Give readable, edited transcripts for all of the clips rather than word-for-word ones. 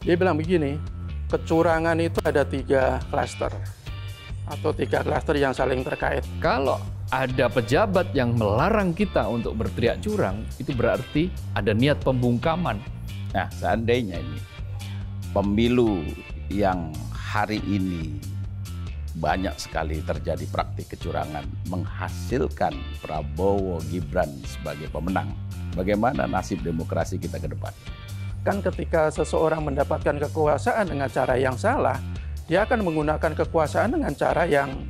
Dia bilang begini, kecurangan itu ada 3 klaster atau 3 klaster yang saling terkait. Kalau ada pejabat yang melarang kita untuk berteriak curang, itu berarti ada niat pembungkaman. Nah, seandainya ini pemilu yang hari ini banyak sekali terjadi praktik kecurangan menghasilkan Prabowo Gibran sebagai pemenang, bagaimana nasib demokrasi kita ke depan? Kan ketika seseorang mendapatkan kekuasaan dengan cara yang salah, dia akan menggunakan kekuasaan dengan cara yang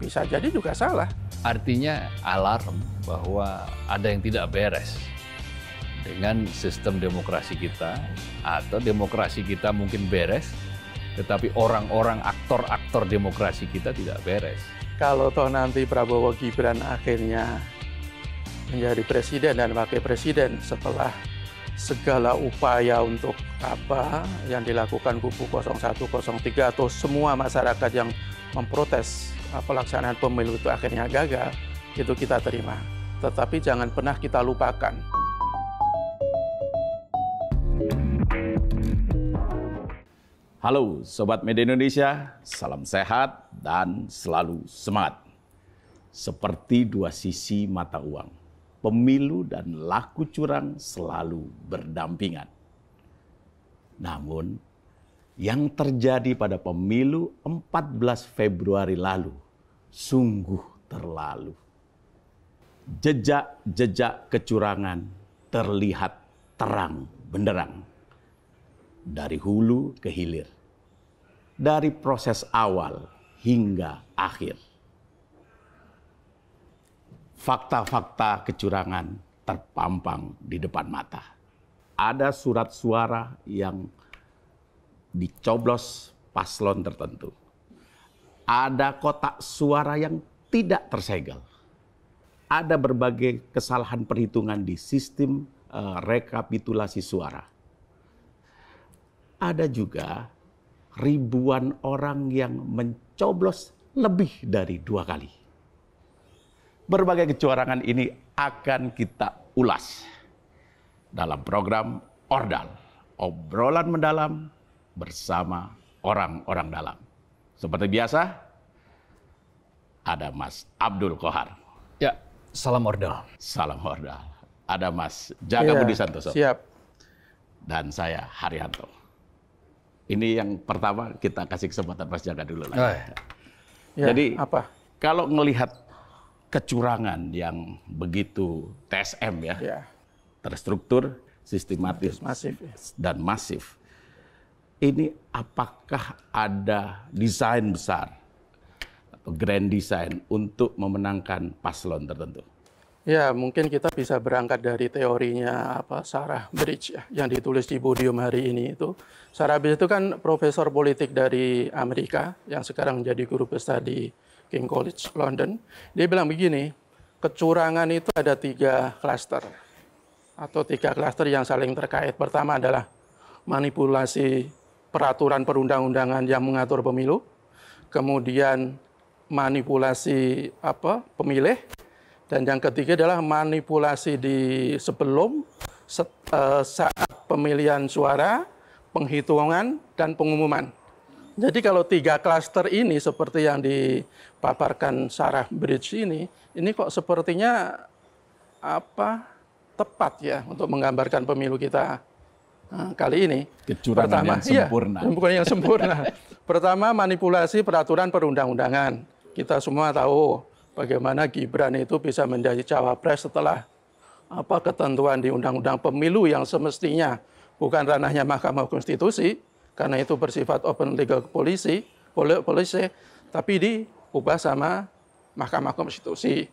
bisa jadi juga salah. Artinya alarm bahwa ada yang tidak beres dengan sistem demokrasi kita, atau demokrasi kita mungkin beres, tetapi orang-orang aktor-aktor demokrasi kita tidak beres. Kalau toh nanti Prabowo Gibran akhirnya menjadi presiden dan wakil presiden setelah segala upaya untuk apa yang dilakukan kubu 0103 atau semua masyarakat yang memprotes pelaksanaan pemilu itu akhirnya gagal, itu kita terima. Tetapi jangan pernah kita lupakan. Halo Sobat Media Indonesia, salam sehat dan selalu semangat. Seperti dua sisi mata uang, pemilu dan laku curang selalu berdampingan. Namun, yang terjadi pada pemilu 14 Februari lalu sungguh terlalu. Jejak-jejak kecurangan terlihat terang benderang. Dari hulu ke hilir. Dari proses awal hingga akhir. Fakta-fakta kecurangan terpampang di depan mata. Ada surat suara yang dicoblos paslon tertentu. Ada kotak suara yang tidak tersegel. Ada berbagai kesalahan perhitungan di sistem rekapitulasi suara. Ada juga ribuan orang yang mencoblos lebih dari 2 kali. Berbagai kecurangan ini akan kita ulas dalam program Ordal, obrolan mendalam bersama orang-orang dalam. Seperti biasa, ada Mas Abdul Qohar. Ya, salam Ordal. Salam Ordal. Ada Mas Jaga Budi Santoso. Siap. Dan saya Haryanto. Ini yang pertama kita kasih kesempatan Mas Jaga dulu lah. Ya, jadi apa? Kalau melihat kecurangan yang begitu TSM ya, terstruktur, sistematis, masif, dan masif, ini apakah ada desain besar atau grand design untuk memenangkan paslon tertentu? Ya, mungkin kita bisa berangkat dari teorinya Sarah Bridge ya, yang ditulis di podium hari ini itu. Sarah Bridge itu kan profesor politik dari Amerika yang sekarang menjadi guru besar di King College London. Dia bilang begini, kecurangan itu ada 3 klaster atau 3 klaster yang saling terkait. Pertama adalah manipulasi peraturan perundang-undangan yang mengatur pemilu, kemudian manipulasi pemilih. Dan yang ketiga adalah manipulasi di sebelum, saat pemilihan suara, penghitungan, dan pengumuman. Jadi kalau 3 klaster ini seperti yang dipaparkan Sarah Bridge ini kok sepertinya tepat ya untuk menggambarkan pemilu kita kali ini. Kecurangan yang sempurna. Bukan yang sempurna. Pertama, manipulasi peraturan perundang-undangan. Kita semua tahu bagaimana Gibran itu bisa menjadi cawapres setelah ketentuan di Undang-Undang Pemilu yang semestinya bukan ranahnya Mahkamah Konstitusi, karena itu bersifat open legal policy, tapi diubah sama Mahkamah Konstitusi.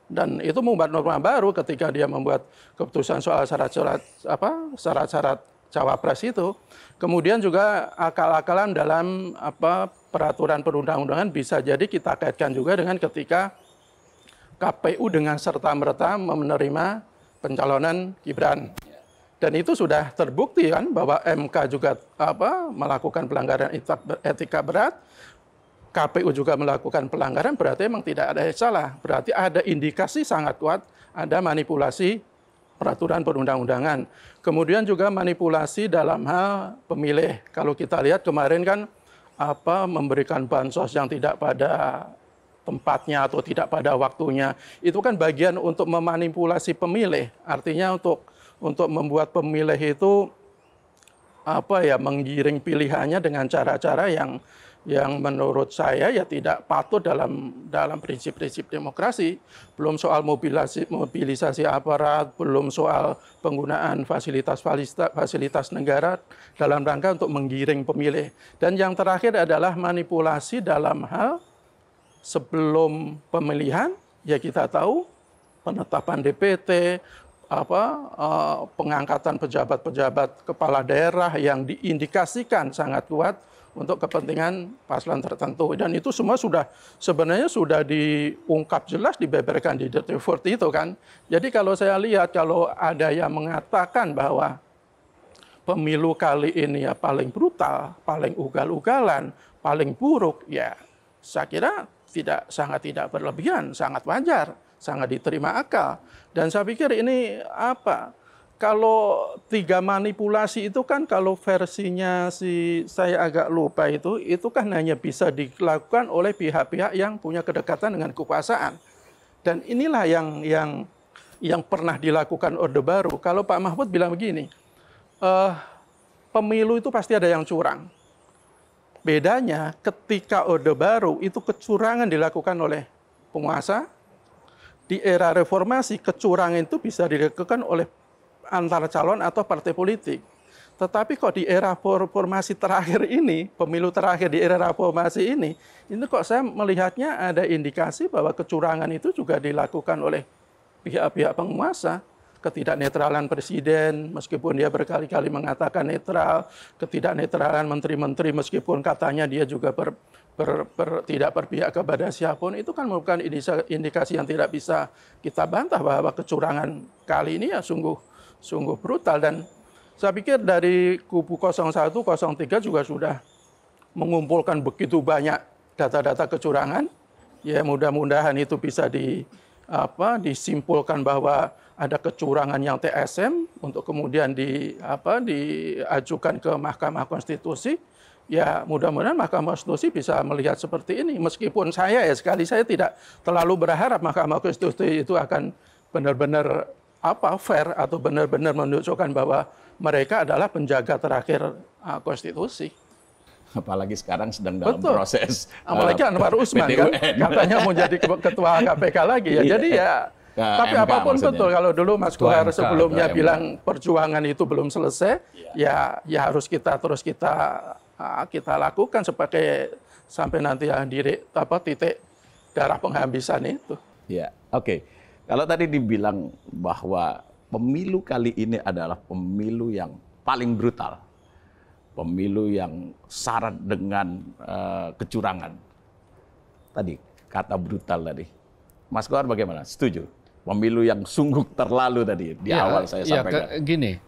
Dan itu membuat norma baru ketika dia membuat keputusan soal syarat-syarat cawapres itu. Kemudian juga akal-akalan dalam peraturan perundang-undangan bisa jadi kita kaitkan juga dengan ketika KPU dengan serta-merta menerima pencalonan Gibran. Dan itu sudah terbukti kan bahwa MK juga melakukan pelanggaran etika berat, KPU juga melakukan pelanggaran, berarti memang tidak ada yang salah. Berarti ada indikasi sangat kuat ada manipulasi peraturan perundang-undangan. Kemudian juga manipulasi dalam hal pemilih. Kalau kita lihat kemarin kan memberikan bansos yang tidak pada tempatnya atau tidak pada waktunya, itu kan bagian untuk memanipulasi pemilih. Artinya untuk membuat pemilih itu menggiring pilihannya dengan cara-cara yang menurut saya ya tidak patut dalam prinsip-prinsip demokrasi. Belum soal mobilisasi aparat, belum soal penggunaan fasilitas negara dalam rangka untuk menggiring pemilih. Dan yang terakhir adalah manipulasi dalam hal sebelum pemilihan, ya kita tahu penetapan DPT, pengangkatan pejabat-pejabat kepala daerah yang diindikasikan sangat kuat untuk kepentingan paslon tertentu, dan itu semua sebenarnya sudah diungkap jelas, dibeberkan di Dirty Vote itu kan. Jadi kalau saya lihat, kalau ada yang mengatakan bahwa pemilu kali ini ya paling brutal, paling ugal-ugalan, paling buruk, ya saya kira sangat tidak berlebihan, sangat wajar, sangat diterima akal. Dan saya pikir ini kalau 3 manipulasi itu kan, kalau versinya saya agak lupa itu kan hanya bisa dilakukan oleh pihak-pihak yang punya kedekatan dengan kekuasaan. Dan inilah yang pernah dilakukan Orde Baru. Kalau Pak Mahfud bilang begini, pemilu itu pasti ada yang curang. Bedanya ketika Orde Baru itu kecurangan dilakukan oleh penguasa, di era reformasi kecurangan itu bisa dilakukan oleh antara calon atau partai politik. Tetapi kok di era reformasi terakhir ini, pemilu terakhir di era reformasi ini kok saya melihatnya ada indikasi bahwa kecurangan itu juga dilakukan oleh pihak-pihak penguasa. Ketidaknetralan presiden, meskipun dia berkali-kali mengatakan netral, ketidaknetralan menteri-menteri, meskipun katanya dia juga tidak berpihak kepada siapapun, itu kan merupakan indikasi yang tidak bisa kita bantah bahwa kecurangan kali ini ya sungguh brutal. Dan saya pikir dari kubu 01, 03 juga sudah mengumpulkan begitu banyak data-data kecurangan. Ya mudah-mudahan itu bisa disimpulkan bahwa ada kecurangan yang TSM untuk kemudian diajukan ke Mahkamah Konstitusi. Ya mudah-mudahan Mahkamah Konstitusi bisa melihat seperti ini. Meskipun saya tidak terlalu berharap Mahkamah Konstitusi itu akan benar-benar fair atau benar-benar menunjukkan bahwa mereka adalah penjaga terakhir konstitusi. Apalagi sekarang sedang dalam proses. Apalagi Anwar Usman kan katanya mau jadi ketua KPK lagi ya. Jadi tapi MK apapun maksudnya. Betul, kalau dulu Mas Kohar sebelumnya bilang perjuangan itu belum selesai, ya harus kita lakukan sampai nanti titik darah penghabisan itu. Ya, oke. Kalau tadi dibilang bahwa pemilu kali ini adalah pemilu yang paling brutal, pemilu yang syarat dengan kecurangan. Tadi kata brutal tadi, Mas Kohar bagaimana? Setuju? Pemilu yang sungguh terlalu tadi di awal saya sampaikan. Gini,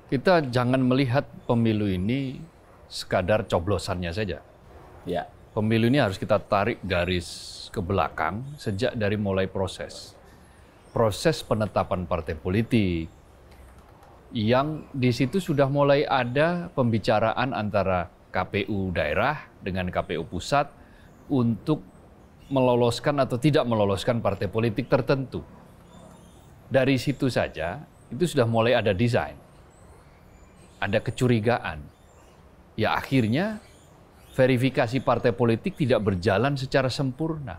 kita jangan melihat pemilu ini sekadar coblosannya saja. Ya. Pemilu ini harus kita tarik garis ke belakang sejak dari mulai proses penetapan partai politik, yang di situ sudah mulai ada pembicaraan antara KPU daerah dengan KPU pusat untuk meloloskan atau tidak meloloskan partai politik tertentu. Dari situ saja itu sudah mulai ada desain, ada kecurigaan. Ya akhirnya verifikasi partai politik tidak berjalan secara sempurna.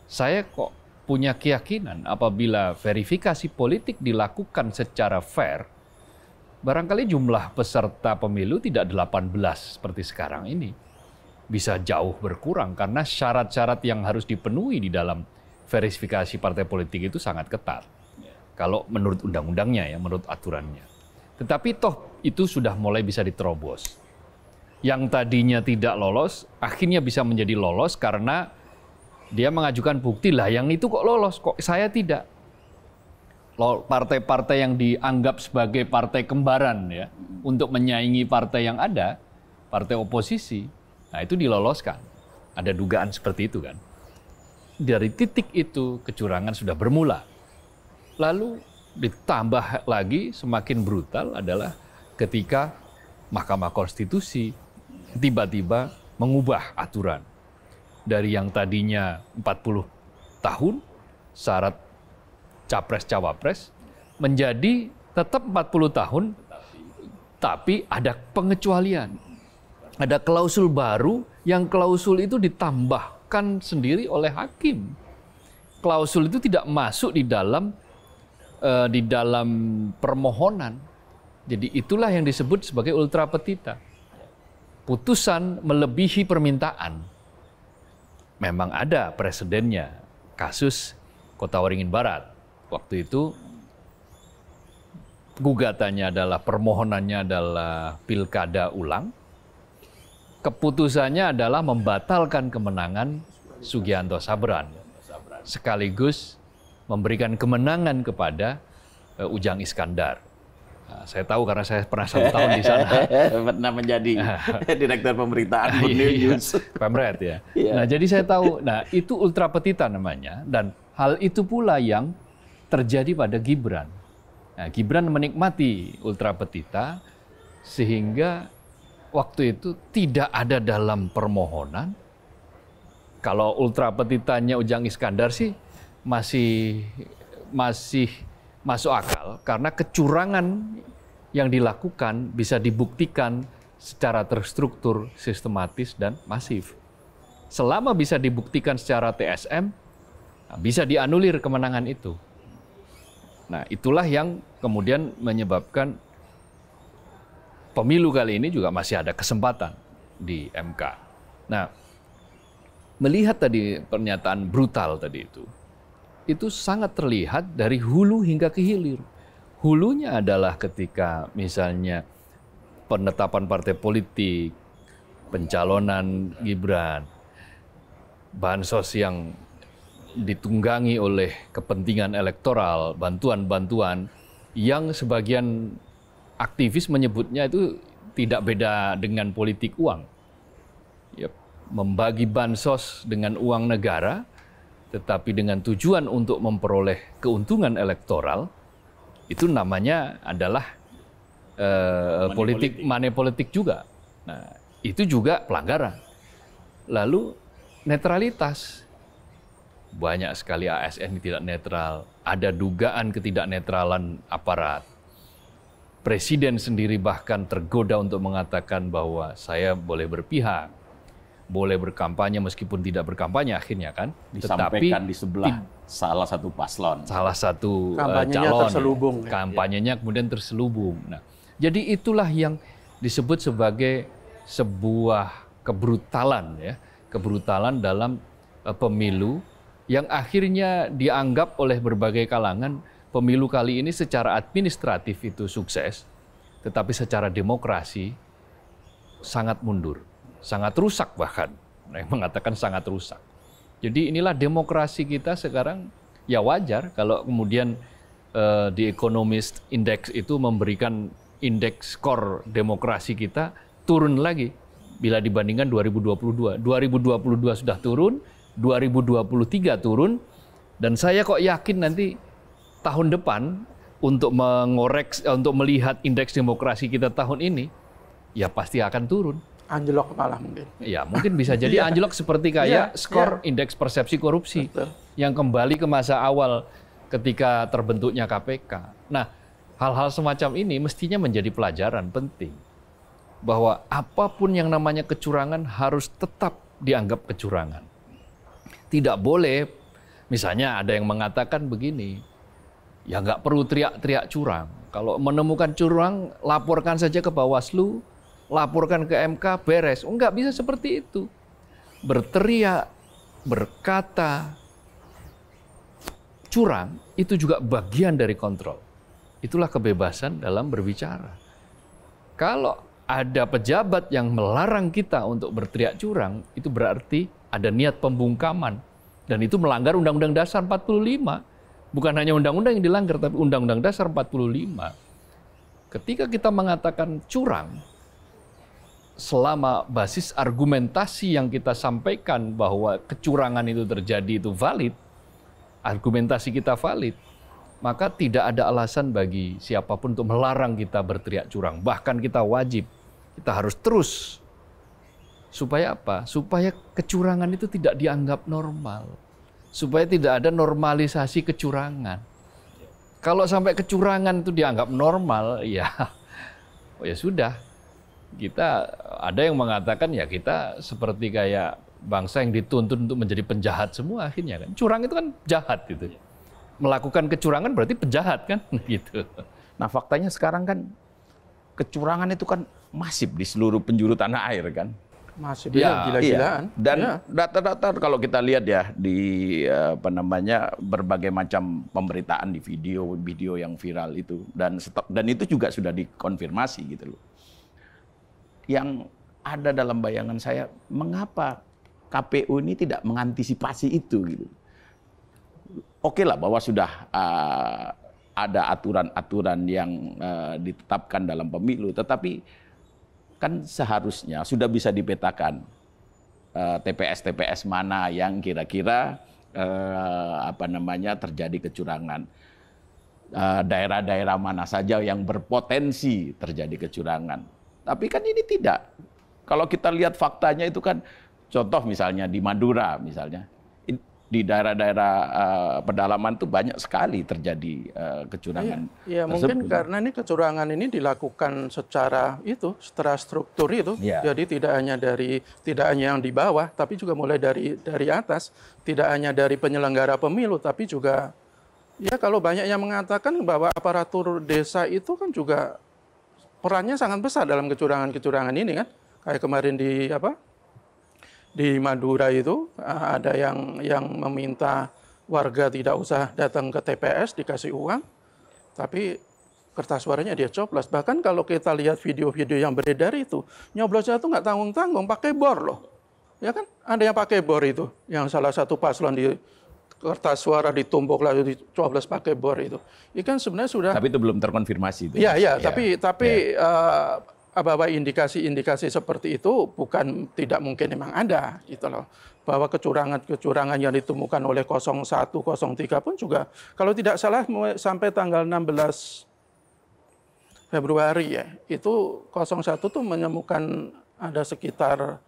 Saya kok punya keyakinan apabila verifikasi politik dilakukan secara fair, barangkali jumlah peserta pemilu tidak 18 seperti sekarang ini. Bisa jauh berkurang karena syarat-syarat yang harus dipenuhi di dalam verifikasi partai politik itu sangat ketat. Kalau menurut undang-undangnya ya, menurut aturannya. Tetapi toh itu sudah mulai bisa diterobos. Yang tadinya tidak lolos, akhirnya bisa menjadi lolos karena dia mengajukan bukti lah, yang itu kok lolos, kok saya tidak. Partai-partai yang dianggap sebagai partai kembaran ya, untuk menyaingi partai yang ada, partai oposisi, nah itu diloloskan. Ada dugaan seperti itu kan. Dari titik itu kecurangan sudah bermula. Lalu ditambah lagi semakin brutal adalah ketika Mahkamah Konstitusi tiba-tiba mengubah aturan. Dari yang tadinya 40 tahun syarat capres-cawapres menjadi tetap 40 tahun, tapi ada pengecualian. Ada klausul baru yang klausul itu ditambahkan sendiri oleh hakim. Klausul itu tidak masuk di dalam permohonan. Jadi itulah yang disebut sebagai ultra petita. Putusan melebihi permintaan. Memang ada presidennya, kasus Kota Waringin Barat. Waktu itu gugatannya adalah, permohonannya adalah pilkada ulang. Keputusannya adalah membatalkan kemenangan Sugianto Sabran. Sekaligus memberikan kemenangan kepada Ujang Iskandar. Nah, saya tahu karena saya pernah 1 tahun di sana. Pernah menjadi direktur pemberitaan Good News. Pemret ya. Nah, jadi saya tahu. Nah, itu ultra petita namanya. Dan hal itu pula yang terjadi pada Gibran. Nah, Gibran menikmati ultra petita sehingga waktu itu tidak ada dalam permohonan. Kalau ultra petitanya Ujang Iskandar sih masih masuk akal karena kecurangan yang dilakukan bisa dibuktikan secara terstruktur, sistematis, dan masif. Selama bisa dibuktikan secara TSM, bisa dianulir kemenangan itu. Nah, itulah yang kemudian menyebabkan pemilu kali ini juga masih ada kesempatan di MK. Nah, melihat tadi pernyataan brutal tadi itu sangat terlihat dari hulu hingga ke hilir. Hulunya adalah ketika misalnya penetapan partai politik, pencalonan Gibran, bansos yang ditunggangi oleh kepentingan elektoral, bantuan-bantuan yang sebagian aktivis menyebutnya itu tidak beda dengan politik uang. Ya, membagi bansos dengan uang negara, tetapi dengan tujuan untuk memperoleh keuntungan elektoral, itu namanya adalah money politik juga. Nah, itu juga pelanggaran. Lalu netralitas. Banyak sekali ASN yang tidak netral. Ada dugaan ketidaknetralan aparat. Presiden sendiri bahkan tergoda untuk mengatakan bahwa saya boleh berpihak, boleh berkampanye meskipun tidak berkampanye akhirnya kan. Disampaikan di sebelah salah satu paslon. Salah satu kampanyenya calon. Terselubung. Kampanyenya kemudian terselubung. Nah, jadi itulah yang disebut sebagai sebuah kebrutalan ya. Kebrutalan dalam pemilu yang akhirnya dianggap oleh berbagai kalangan pemilu kali ini secara administratif itu sukses, tetapi secara demokrasi sangat mundur. Sangat rusak bahkan, yang mengatakan sangat rusak. Jadi inilah demokrasi kita sekarang, ya wajar kalau kemudian The Economist Index itu memberikan indeks skor demokrasi kita turun lagi bila dibandingkan 2022. 2022 sudah turun, 2023 turun, dan saya kok yakin nanti tahun depan untuk untuk melihat indeks demokrasi kita tahun ini, ya pasti akan turun. Anjlok malah mungkin. Ya, mungkin bisa jadi anjlok seperti kayak skor indeks persepsi korupsi. Betul. Yang kembali ke masa awal ketika terbentuknya KPK. Nah, hal-hal semacam ini mestinya menjadi pelajaran penting. Bahwa apapun yang namanya kecurangan harus tetap dianggap kecurangan. Tidak boleh, misalnya ada yang mengatakan begini, ya nggak perlu teriak-teriak curang. Kalau menemukan curang, laporkan saja ke Bawaslu, laporkan ke MK, beres. Enggak bisa seperti itu. Berteriak, berkata, curang, itu juga bagian dari kontrol. Itulah kebebasan dalam berbicara. Kalau ada pejabat yang melarang kita untuk berteriak curang, itu berarti ada niat pembungkaman. Dan itu melanggar Undang-Undang Dasar 45. Bukan hanya undang-undang yang dilanggar, tapi Undang-Undang Dasar 45. Ketika kita mengatakan curang, selama basis argumentasi yang kita sampaikan bahwa kecurangan itu terjadi itu valid, argumentasi kita valid, maka tidak ada alasan bagi siapapun untuk melarang kita berteriak curang. Bahkan kita wajib, kita harus terus. Supaya apa? Supaya kecurangan itu tidak dianggap normal. Supaya tidak ada normalisasi kecurangan. Kalau sampai kecurangan itu dianggap normal, ya sudah. Kita ada yang mengatakan ya kita seperti kayak bangsa yang dituntun untuk menjadi penjahat semua akhirnya kan. Curang itu kan jahat gitu. Melakukan kecurangan berarti penjahat kan gitu. Nah, faktanya sekarang kan kecurangan itu kan masif di seluruh penjuru tanah air kan. Masih Ya, gila-gilaan. Dan data-data kalau kita lihat ya di berbagai macam pemberitaan di video yang viral itu dan itu juga sudah dikonfirmasi gitu loh. Yang ada dalam bayangan saya, mengapa KPU ini tidak mengantisipasi itu gitu. Oke lah bahwa sudah ada aturan-aturan yang ditetapkan dalam pemilu, tetapi kan seharusnya sudah bisa dipetakan TPS-TPS mana yang kira-kira terjadi kecurangan. Daerah-daerah mana saja yang berpotensi terjadi kecurangan. Tapi kan ini tidak. Kalau kita lihat faktanya itu kan, contoh misalnya di Madura misalnya, di daerah-daerah pedalaman itu banyak sekali terjadi kecurangan. Iya, mungkin karena ini kecurangan ini dilakukan secara struktur itu. Ya. Jadi tidak hanya yang di bawah, tapi juga mulai dari atas. Tidak hanya dari penyelenggara pemilu, tapi juga ya kalau banyak yang mengatakan bahwa aparatur desa itu kan juga perannya sangat besar dalam kecurangan-kecurangan ini kan. Kayak kemarin di Madura itu ada yang meminta warga tidak usah datang ke TPS, dikasih uang, tapi kertas suaranya dia coblos. Bahkan kalau kita lihat video-video yang beredar itu, nyoblosnya itu nggak tanggung-tanggung, pakai bor loh. Ya kan, ada yang pakai bor itu, yang salah satu paslon di kertas suara ditumpuk lalu dicoblos pakai bor itu. Ini kan sebenarnya sudah. Tapi itu belum terkonfirmasi. Iya. Tapi bahwa indikasi-indikasi seperti itu tidak mungkin memang ada gitu loh. Bahwa kecurangan yang ditemukan oleh 01, 03 pun juga kalau tidak salah sampai tanggal 16 Februari ya, itu 01 tuh menemukan ada sekitar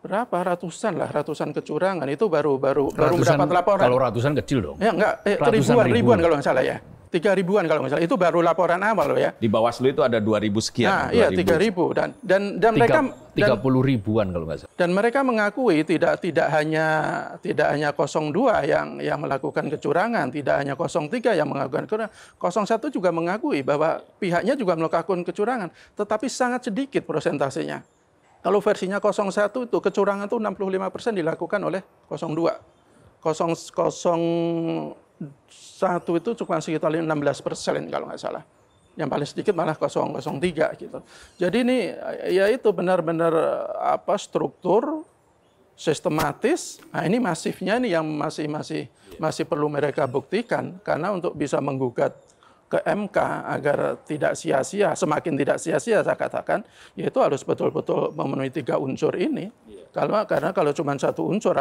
ratusan kecurangan. Itu baru mendapat laporan. Kalau ratusan kecil dong. Ya enggak, ribuan kalau nggak salah ya. 3.000-an kalau nggak salah. Itu baru laporan awal loh ya. Di Bawaslu itu ada 2.000 sekian. Nah, iya 3.000 dan mereka 30 ribuan kalau nggak salah. Dan mereka mengakui tidak hanya 02 yang melakukan kecurangan, tidak hanya 03 yang melakukan kecurangan. 01 juga mengakui bahwa pihaknya juga melakukan kecurangan, tetapi sangat sedikit persentasenya. Kalau versinya 01 itu kecurangan itu 65% dilakukan oleh 02. 001 itu cuma sekitar 16% kalau nggak salah. Yang paling sedikit malah 003 gitu. Jadi ini ya itu benar-benar struktur sistematis. Nah, ini masifnya ini yang masih perlu mereka buktikan karena untuk bisa menggugat ke MK agar tidak sia-sia, semakin tidak sia-sia saya katakan, yaitu harus betul-betul memenuhi 3 unsur ini. Karena kalau cuma 2 unsur,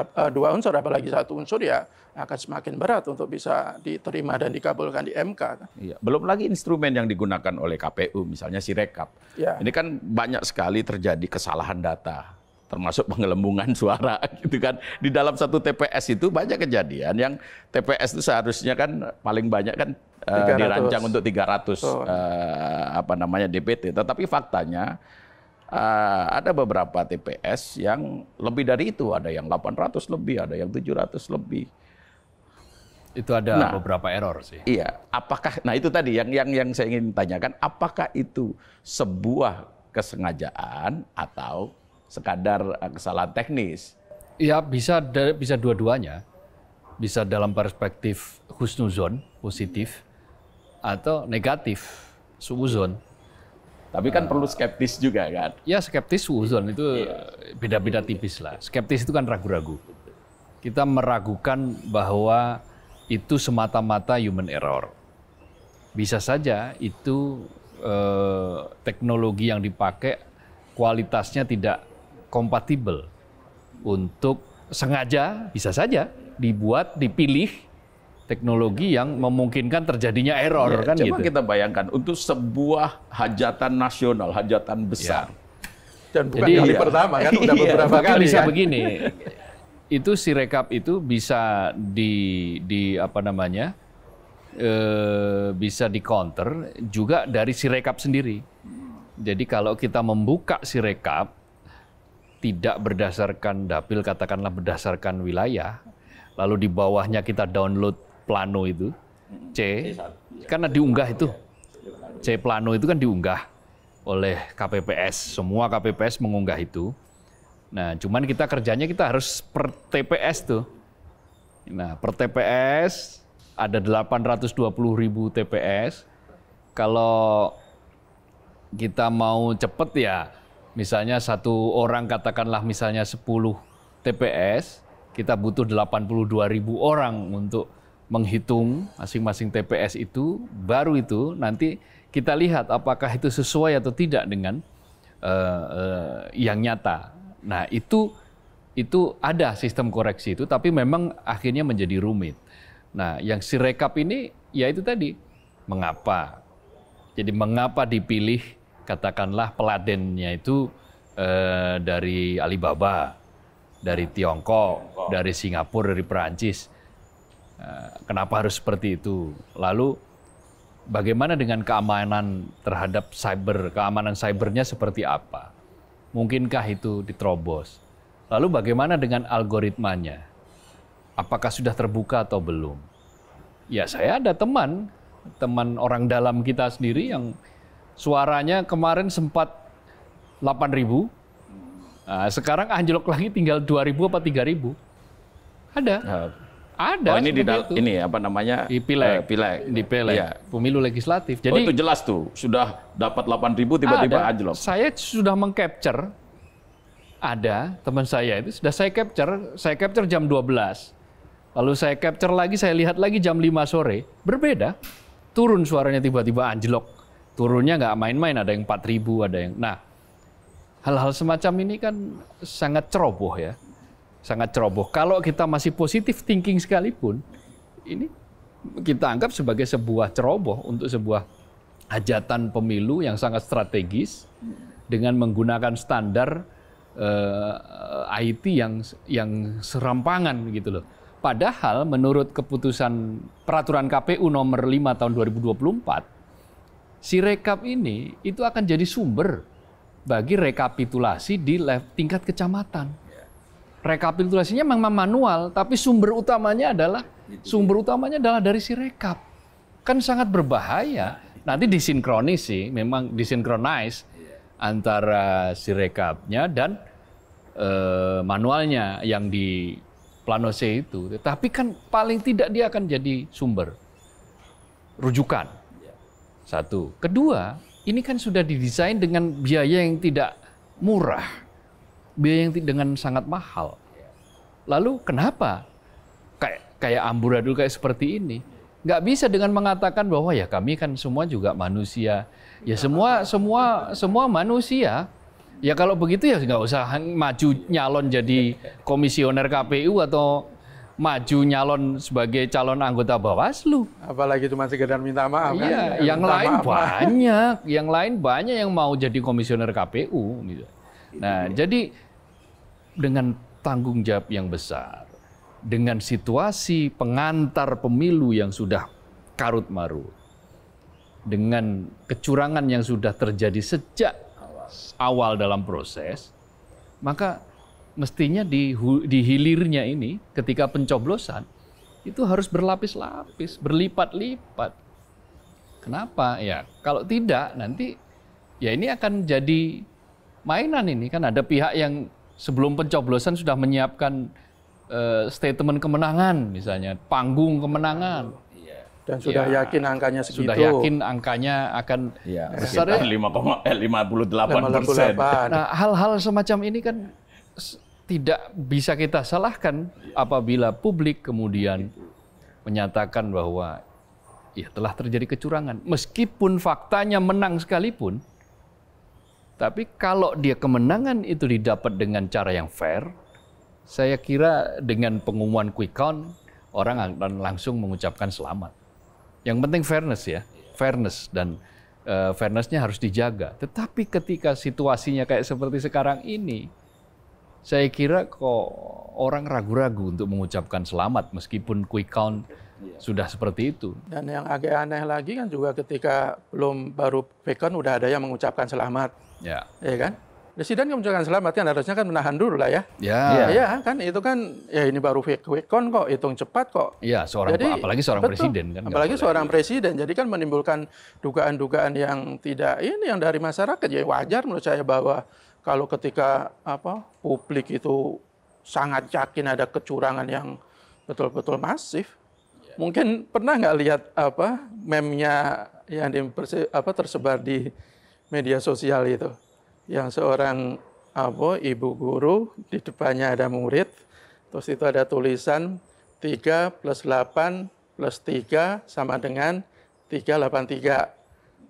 apalagi 1 unsur ya akan semakin berat untuk bisa diterima dan dikabulkan di MK. Iya. Belum lagi instrumen yang digunakan oleh KPU, misalnya Sirekap. Ya. Ini kan banyak sekali terjadi kesalahan data, termasuk penggelembungan suara gitu kan. Di dalam satu TPS itu banyak kejadian yang TPS itu seharusnya kan paling banyak kan dirancang untuk 300 DPT. Tetapi faktanya ada beberapa TPS yang lebih dari itu, ada yang 800 lebih, ada yang 700 lebih. Itu ada beberapa error sih. Iya, itu tadi yang saya ingin tanyakan, apakah itu sebuah kesengajaan atau sekadar kesalahan teknis? Ya bisa dua-duanya. Bisa dalam perspektif husnuzon, positif, atau negatif, suuzon. Tapi kan perlu skeptis juga kan? Ya skeptis, suuzon itu beda-beda tipis lah. Skeptis itu kan ragu-ragu. Kita meragukan bahwa itu semata-mata human error. Bisa saja itu teknologi yang dipakai kualitasnya tidak kompatibel untuk sengaja bisa saja dipilih teknologi yang memungkinkan terjadinya error Ya, kan coba gitu. kita bayangkan untuk sebuah hajatan nasional, hajatan besar. Dan bukan Jadi, kali iya. pertama kan, udah Iya, beberapa Bahkan kali bisa kan. begini, itu Sirekap itu bisa apa namanya, bisa di counter juga dari Sirekap sendiri. Jadi kalau kita membuka Sirekap tidak berdasarkan dapil, katakanlah berdasarkan wilayah, lalu di bawahnya kita download plano itu C, karena diunggah itu C plano itu kan diunggah oleh KPPS, semua KPPS mengunggah itu. Nah, cuman kita kerjanya kita harus per TPS tuh. Nah, per TPS ada 820.000 TPS. Kalau kita mau cepet ya, misalnya satu orang katakanlah misalnya 10 TPS, kita butuh 82.000 orang untuk menghitung masing-masing TPS itu, baru itu nanti kita lihat apakah itu sesuai atau tidak dengan yang nyata. Nah, itu ada sistem koreksi itu, tapi memang akhirnya menjadi rumit. Nah, yang Sirekap ini ya itu tadi, mengapa? Jadi mengapa dipilih katakanlah peladennya itu dari Alibaba, dari Tiongkok, dari Singapura, dari Perancis. Kenapa harus seperti itu? Lalu bagaimana dengan keamanan terhadap cyber? Keamanan cybernya seperti apa? Mungkinkah itu diterobos? Lalu bagaimana dengan algoritmanya? Apakah sudah terbuka atau belum? Ya, saya ada teman orang dalam kita sendiri yang suaranya kemarin sempat 8.000, nah, sekarang anjlok lagi tinggal 2.000 apa 3.000. Ada. Ada. Oh, ini itu. ini apa namanya? Di pileg. Di pileg. Iya. Pemilu legislatif. Jadi itu jelas tuh, sudah dapat 8.000 tiba-tiba anjlok. Saya sudah mengcapture, ada teman saya itu sudah saya capture jam 12. Lalu saya capture lagi, saya lihat lagi jam 5 sore, berbeda. Turun suaranya tiba-tiba anjlok. Turunnya nggak main-main, ada yang 4.000, ada yang... Nah, hal-hal semacam ini kan sangat ceroboh ya. Sangat ceroboh. Kalau kita masih positive thinking sekalipun, ini kita anggap sebagai sebuah ceroboh untuk sebuah hajatan pemilu yang sangat strategis dengan menggunakan standar IT yang serampangan gitu loh. Padahal menurut keputusan peraturan KPU nomor 5 tahun 2024, Sirekap ini itu akan jadi sumber bagi rekapitulasi di tingkat kecamatan. Rekapitulasinya memang manual, tapi sumber utamanya adalah dari Sirekap. Kan sangat berbahaya. Nanti disinkronis sih, memang disinkronize antara Sirekapnya dan manualnya yang di Plano C itu. Tapi kan paling tidak dia akan jadi sumber rujukan. Satu. Kedua, ini kan sudah didesain dengan biaya yang tidak murah. Biaya yang dengan sangat mahal. Lalu kenapa kayak amburadul kayak seperti ini? Nggak bisa dengan mengatakan bahwa ya kami kan semua juga manusia. Ya semua manusia. Ya kalau begitu ya nggak usah maju nyalon jadi komisioner KPU atau maju nyalon sebagai calon anggota Bawaslu. Apalagi cuma sekedar minta maaf kan? Iya, yang lain banyak, yang mau jadi komisioner KPU. Gitu. Nah, jadi dengan tanggung jawab yang besar, dengan situasi pengantar pemilu yang sudah karut marut, dengan kecurangan yang sudah terjadi sejak awal dalam proses, maka mestinya di hilirnya ini ketika pencoblosan itu harus berlapis-lapis, berlipat-lipat. Kenapa? Ya, kalau tidak nanti ya ini akan jadi mainan ini. Kan ada pihak yang sebelum pencoblosan sudah menyiapkan statement kemenangan misalnya, panggung kemenangan. Dan sudah yakin angkanya segitu. Sudah yakin angkanya akan besar ya. 58%. Nah, hal-hal semacam ini kan tidak bisa kita salahkan apabila publik kemudian menyatakan bahwa ya telah terjadi kecurangan. Meskipun faktanya menang sekalipun, tapi kalau dia kemenangan itu didapat dengan cara yang fair, saya kira dengan pengumuman quick count, orang akan langsung mengucapkan selamat. Yang penting fairness ya, fairness dan fairness-nya harus dijaga. Tetapi ketika situasinya kayak seperti sekarang ini, saya kira kok orang ragu-ragu untuk mengucapkan selamat meskipun quick count sudah seperti itu. Dan yang agak aneh lagi kan juga ketika baru quick count udah ada yang mengucapkan selamat, ya kan? Presiden yang mengucapkan selamat kan harusnya kan menahan dulu lah ya. Ya kan itu kan ya ini baru quick count kok, hitung cepat kok. Iya, apalagi seorang presiden kan. Apalagi seorang presiden, jadi kan menimbulkan dugaan-dugaan yang tidak yang dari masyarakat. Ya wajar menurut saya bahwa kalau ketika publik itu sangat yakin ada kecurangan yang betul-betul masif. Mungkin pernah nggak lihat meme-nya yang tersebar di media sosial itu, yang seorang ibu guru di depannya ada murid, terus itu ada tulisan 3 + 8 + 3 sama dengan 383,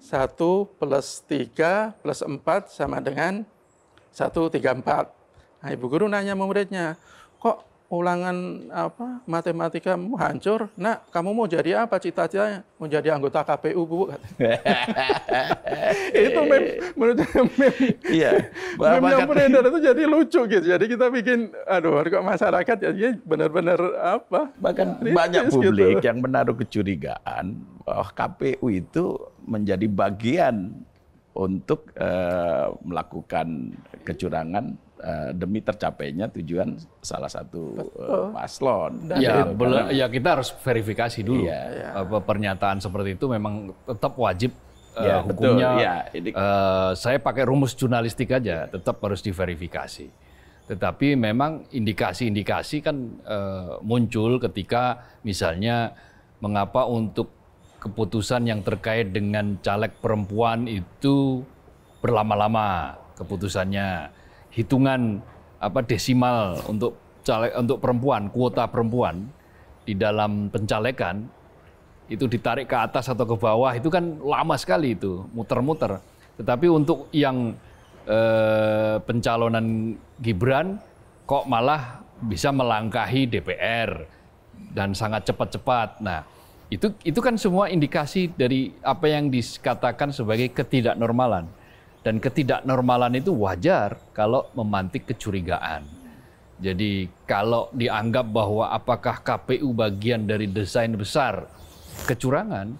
1 + 3 + 4 sama dengan 134. Nah, ibu guru nanya muridnya, kok ulangan matematikamu hancur? Nak, kamu mau jadi apa cita-citanya? Mau jadi anggota KPU, Bu. Itu menurut meme yang beredar itu jadi lucu gitu. Jadi kita bikin, kok masyarakat jadinya benar-benar bahkan banyak publik yang menaruh kecurigaan bahwa KPU itu menjadi bagian untuk melakukan kecurangan demi tercapainya tujuan salah satu paslon. Ya kita harus verifikasi dulu. Pernyataan seperti itu memang tetap wajib hukumnya. Saya pakai rumus jurnalistik aja, tetap harus diverifikasi. Tetapi memang indikasi-indikasi kan muncul ketika misalnya mengapa untuk keputusan yang terkait dengan caleg perempuan itu berlama-lama keputusannya. Hitungan desimal untuk perempuan, kuota perempuan di dalam pencalekan itu ditarik ke atas atau ke bawah, itu kan lama sekali itu, muter-muter. Tetapi untuk yang pencalonan Gibran kok malah bisa melangkahi DPR dan sangat cepat-cepat. Nah, itu kan semua indikasi dari apa yang dikatakan sebagai ketidaknormalan. Dan ketidaknormalan itu wajar kalau memantik kecurigaan. Jadi kalau dianggap bahwa apakah KPU bagian dari desain besar kecurangan,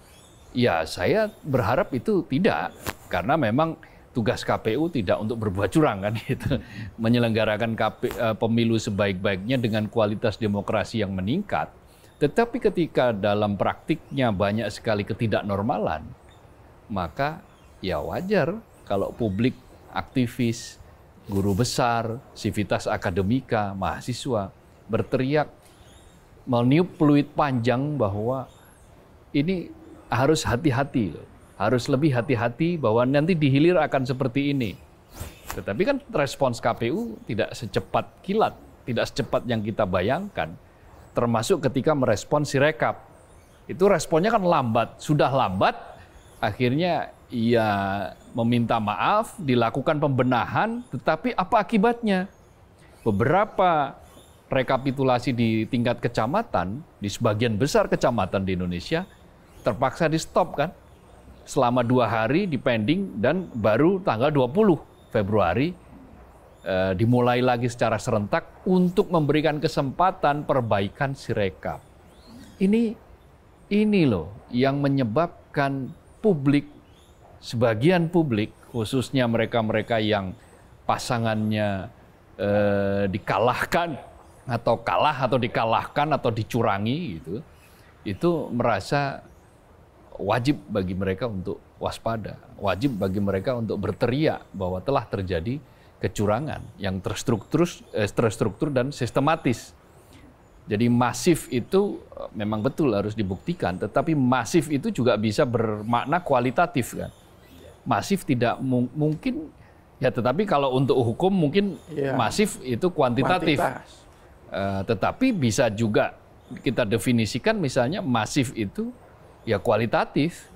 ya saya berharap itu tidak. Karena memang tugas KPU tidak untuk berbuat curang kan gitu. Menyelenggarakan pemilu sebaik-baiknya dengan kualitas demokrasi yang meningkat. Tetapi ketika dalam praktiknya banyak sekali ketidaknormalan, maka ya wajar kalau publik, aktivis, guru besar, sivitas akademika, mahasiswa berteriak meniup peluit panjang bahwa ini harus hati-hati loh. Harus lebih hati-hati bahwa nanti di hilir akan seperti ini. Tetapi kan respons KPU tidak secepat kilat, tidak secepat yang kita bayangkan. Termasuk ketika merespons Sirekap. Itu responnya kan lambat, sudah lambat, akhirnya ia meminta maaf, dilakukan pembenahan, tetapi apa akibatnya? Beberapa rekapitulasi di tingkat kecamatan, di sebagian besar kecamatan di Indonesia, terpaksa di-stop kan? Selama 2 hari dipending dan baru tanggal 20 Februari dimulai lagi secara serentak untuk memberikan kesempatan perbaikan Sirekap. Ini loh yang menyebabkan publik, sebagian publik, khususnya mereka-mereka yang pasangannya dikalahkan atau kalah atau dikalahkan atau dicurangi gitu, itu merasa wajib bagi mereka untuk waspada, wajib bagi mereka untuk berteriak bahwa telah terjadi kecurangan yang terstruktur dan sistematis. Jadi masif itu memang betul harus dibuktikan, tetapi masif itu juga bisa bermakna kualitatif kan. Masif tidak mungkin, ya tetapi kalau untuk hukum mungkin masif itu kuantitatif. Tetapi bisa juga kita definisikan misalnya masif itu ya kualitatif.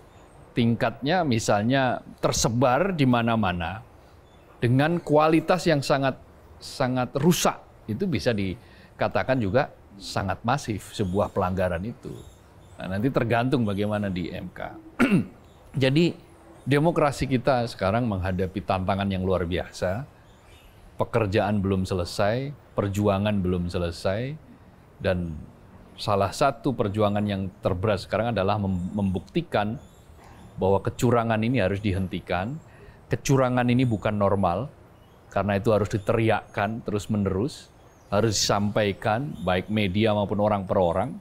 Tingkatnya misalnya tersebar di mana-mana dengan kualitas yang sangat rusak. Itu bisa dikatakan juga sangat masif sebuah pelanggaran itu. Nah, nanti tergantung bagaimana di MK. Jadi demokrasi kita sekarang menghadapi tantangan yang luar biasa. Pekerjaan belum selesai, perjuangan belum selesai, dan salah satu perjuangan yang terberat sekarang adalah membuktikan bahwa kecurangan ini harus dihentikan. Kecurangan ini bukan normal, karena itu harus diteriakkan terus-menerus, harus disampaikan baik media maupun orang per orang,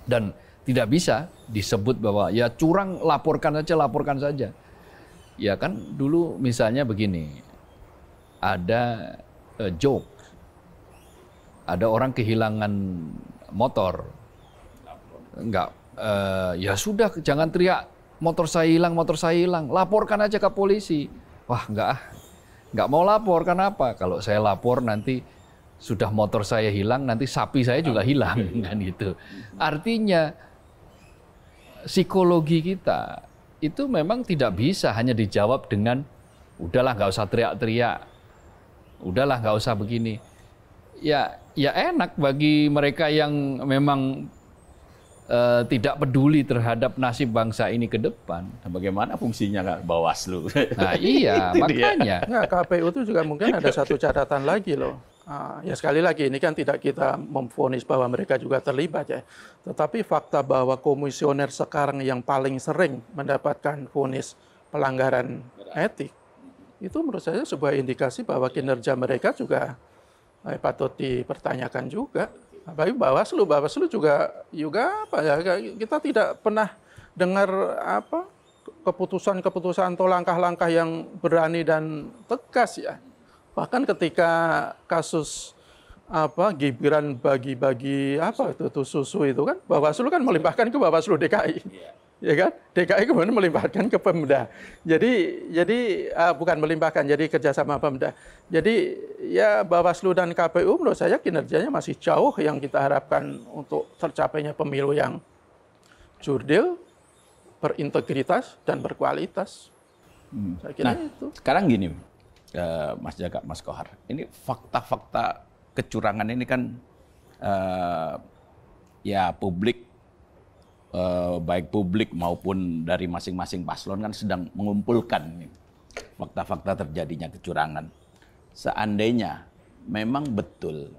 dan tidak bisa disebut bahwa ya curang, laporkan saja. Ya kan dulu misalnya begini, ada joke, ada orang kehilangan motor, enggak, ya sudah jangan teriak motor saya hilang, laporkan aja ke polisi. Wah enggak mau lapor, kenapa? Kalau saya lapor nanti sudah motor saya hilang, nanti sapi saya juga hilang, kan gitu. Artinya psikologi kita itu memang tidak bisa hanya dijawab dengan udahlah nggak usah teriak-teriak, udahlah nggak usah begini. Ya enak bagi mereka yang memang tidak peduli terhadap nasib bangsa ini ke depan. Bagaimana fungsinya nggak Bawaslu? Nah iya, makanya. Nah, KPU itu juga mungkin ada satu catatan lagi loh. Ya sekali lagi ini kan tidak kita memvonis bahwa mereka juga terlibat ya. Tetapi fakta bahwa komisioner sekarang yang paling sering mendapatkan vonis pelanggaran etik, itu menurut saya sebuah indikasi bahwa kinerja mereka juga patut dipertanyakan juga. Apalagi Bawaslu juga apa ya, kita tidak pernah dengar apa keputusan-keputusan atau langkah-langkah yang berani dan tegas ya. Bahkan ketika kasus apa Gibran bagi-bagi apa itu susu itu kan, Bawaslu kan melimpahkan ke Bawaslu DKI. Ya kan? DKI kemudian melimpahkan ke Pemda. Jadi bukan melimpahkan, jadi kerjasama Pemda. Jadi ya Bawaslu dan KPU menurut saya kinerjanya masih jauh yang kita harapkan untuk tercapainya pemilu yang jurdil, berintegritas dan berkualitas. Saya kira itu. Sekarang gini, Mas Jaka, Mas Kohar, ini fakta-fakta kecurangan ini kan ya publik, baik publik maupun dari masing-masing paslon kan sedang mengumpulkan fakta-fakta terjadinya kecurangan. Seandainya memang betul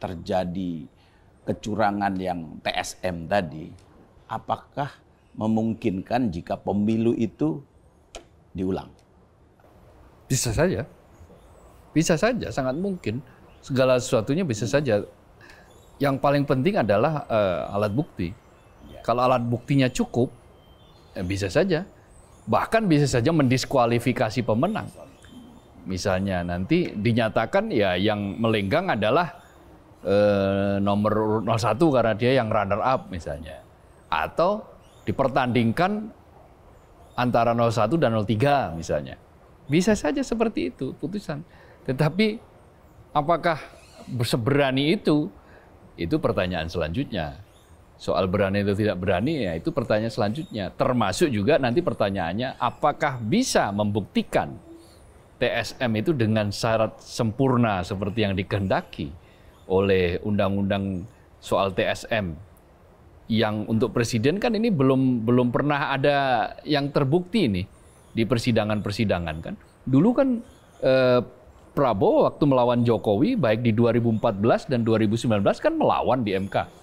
terjadi kecurangan yang TSM tadi, apakah memungkinkan jika pemilu itu diulang? Bisa saja, sangat mungkin. Segala sesuatunya bisa saja. Yang paling penting adalah alat bukti. Kalau alat buktinya cukup, bisa saja. Bahkan bisa saja mendiskualifikasi pemenang. Misalnya nanti dinyatakan ya yang melenggang adalah nomor 01 karena dia yang runner up misalnya. Atau dipertandingkan antara 01 dan 03 misalnya. Bisa saja seperti itu putusan. Tetapi apakah seberani itu? Itu pertanyaan selanjutnya. Soal berani atau tidak berani, ya itu pertanyaan selanjutnya. Termasuk juga nanti pertanyaannya, apakah bisa membuktikan TSM itu dengan syarat sempurna seperti yang dikehendaki oleh undang-undang soal TSM. Yang untuk presiden kan ini belum pernah ada yang terbukti ini di persidangan-persidangan kan. Dulu kan Prabowo waktu melawan Jokowi baik di 2014 dan 2019 kan melawan di MK.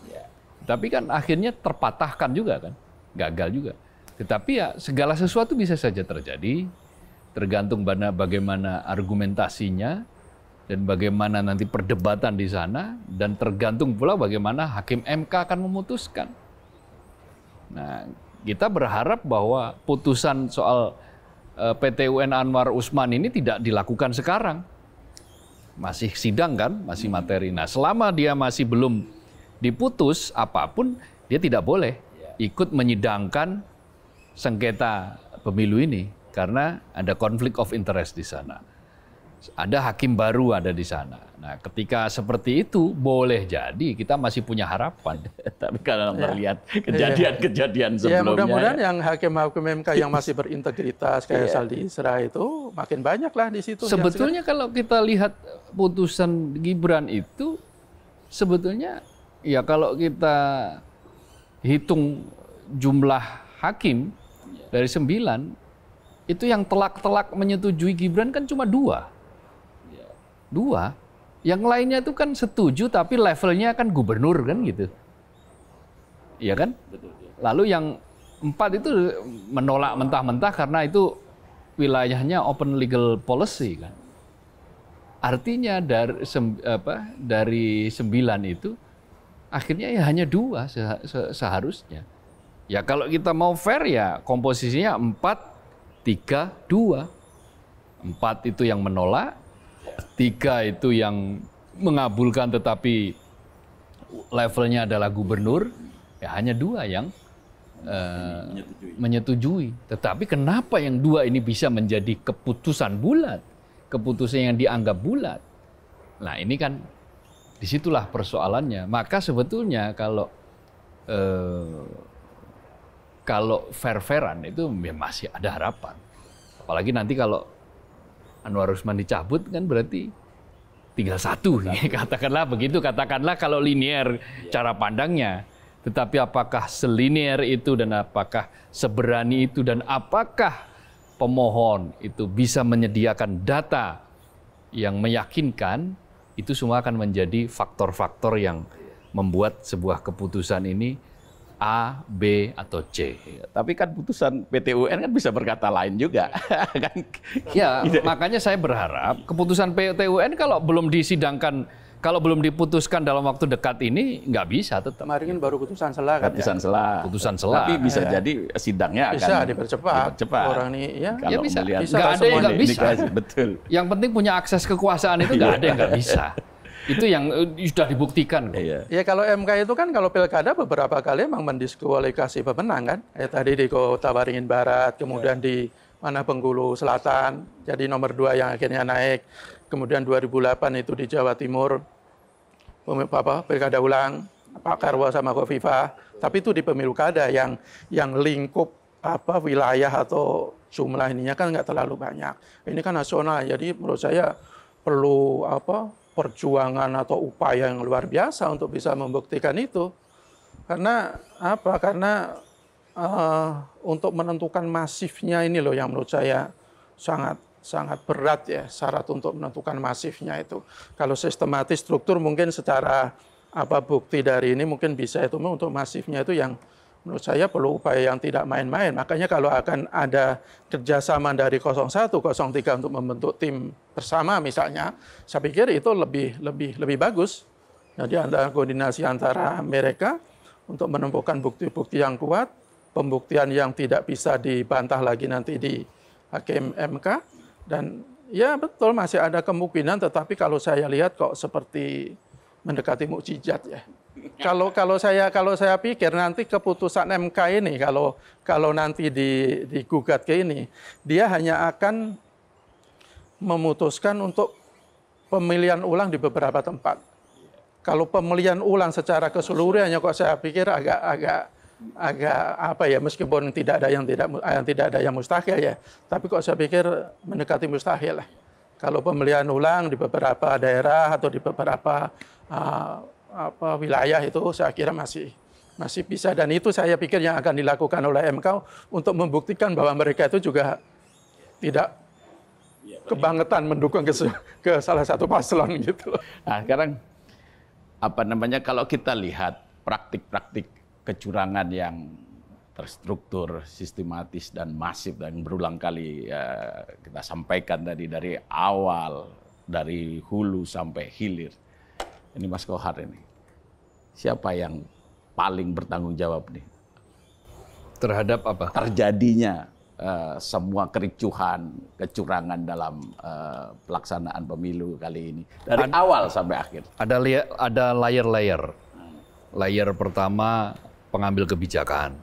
Tapi kan akhirnya terpatahkan juga kan, gagal juga. Tetapi ya segala sesuatu bisa saja terjadi, tergantung bagaimana argumentasinya dan bagaimana nanti perdebatan di sana, dan tergantung pula bagaimana hakim MK akan memutuskan. Nah, kita berharap bahwa putusan soal PT-UN Anwar Usman ini tidak dilakukan sekarang. Masih sidang kan, masih materi. Nah, selama dia masih belum diputus apapun, dia tidak boleh ikut menyidangkan sengketa pemilu ini karena ada konflik of interest di sana. Ada hakim baru ada di sana. Nah, ketika seperti itu boleh jadi kita masih punya harapan. Tapi kalau melihat kejadian-kejadian sebelumnya, mudah-mudahan yang hakim-hakim MK yang masih berintegritas kayak Saldi Isra itu makin banyak lah di situ. Sebetulnya kalau kita lihat putusan Gibran itu sebetulnya Ya kalau kita hitung jumlah hakim dari 9, itu yang telak-telak menyetujui Gibran kan cuma 2. 2. Yang lainnya itu kan setuju tapi levelnya kan gubernur kan gitu. Iya kan? Lalu yang 4 itu menolak mentah-mentah karena itu wilayahnya open legal policy kan. Artinya dari 9 itu akhirnya ya hanya 2 seharusnya. Ya kalau kita mau fair ya komposisinya 4, 3, 2. 4 itu yang menolak, 3 itu yang mengabulkan tetapi levelnya adalah gubernur, ya hanya 2 yang menyetujui. Tetapi kenapa yang 2 ini bisa menjadi keputusan bulat? Keputusan yang dianggap bulat. Nah ini kan disitulah persoalannya. Maka sebetulnya kalau fair-fairan itu ya masih ada harapan. Apalagi nanti kalau Anwar Usman dicabut kan berarti tinggal 1 nih. Katakanlah begitu, katakanlah kalau linear cara pandangnya. Tetapi apakah selinier itu dan apakah seberani itu dan apakah pemohon itu bisa menyediakan data yang meyakinkan, itu semua akan menjadi faktor-faktor yang membuat sebuah keputusan ini A, B, atau C. Tapi kan putusan PT UN kan bisa berkata lain juga. Kan? Ya, makanya saya berharap keputusan PT UN kalau belum disidangkan, kalau belum diputuskan dalam waktu dekat ini, nggak bisa tetap. Kemarin kan baru putusan sela kan Putusan sela. Putusan sela. Tapi bisa jadi sidangnya bisa akan dipercepat. Orang ini ya, ya bisa. melihat Nggak ada yang nggak bisa. Betul. Yang penting punya akses kekuasaan itu nggak ada yang nggak bisa. Itu yang sudah dibuktikan. Iya. Ya kalau MK itu kan kalau pilkada beberapa kali memang mendiskualifikasi pemenang kan. Tadi di Kota Waringin Barat, kemudian di mana Bengkulu Selatan, jadi nomor 2 yang akhirnya naik. Kemudian 2008 itu di Jawa Timur, pilkada ulang, Pak Karwo sama Khofifah. Tapi itu di pemilu kada yang lingkup wilayah atau jumlah ininya kan nggak terlalu banyak. Ini kan nasional, jadi menurut saya perlu perjuangan atau upaya yang luar biasa untuk bisa membuktikan itu. Karena Karena untuk menentukan masifnya ini loh yang menurut saya sangat berat ya, syarat untuk menentukan masifnya itu. Kalau sistematis struktur mungkin secara bukti dari ini mungkin bisa itu, untuk masifnya itu yang menurut saya perlu upaya yang tidak main-main. Makanya kalau akan ada kerjasama dari 01, 03 untuk membentuk tim bersama misalnya, saya pikir itu lebih bagus. Jadi ada koordinasi antara mereka untuk menemukan bukti-bukti yang kuat, pembuktian yang tidak bisa dibantah lagi nanti di hakim MK. Dan ya betul masih ada kemungkinan, tetapi kalau saya lihat kok seperti mendekati mukjizat ya. Kalau saya pikir nanti keputusan MK ini kalau nanti digugat ke ini, dia hanya akan memutuskan untuk pemilihan ulang di beberapa tempat. Kalau pemilihan ulang secara keseluruhannya kok saya pikir agak meskipun tidak ada yang mustahil ya, tapi kok saya pikir mendekati mustahil lah. Kalau pemilihan ulang di beberapa daerah atau di beberapa wilayah itu saya kira masih bisa, dan itu saya pikir yang akan dilakukan oleh MK untuk membuktikan bahwa mereka itu juga tidak kebangetan mendukung ke salah satu paslon gitu. Nah, sekarang kalau kita lihat praktik-praktik kecurangan yang terstruktur, sistematis dan masif dan berulang kali kita sampaikan tadi dari awal, dari hulu sampai hilir. Ini Mas Kohar ini, siapa yang paling bertanggung jawab nih? Terhadap apa? Terjadinya semua kericuhan, kecurangan dalam pelaksanaan pemilu kali ini. Dari awal sampai akhir. Ada layer-layer. Layer pertama, pengambil kebijakan.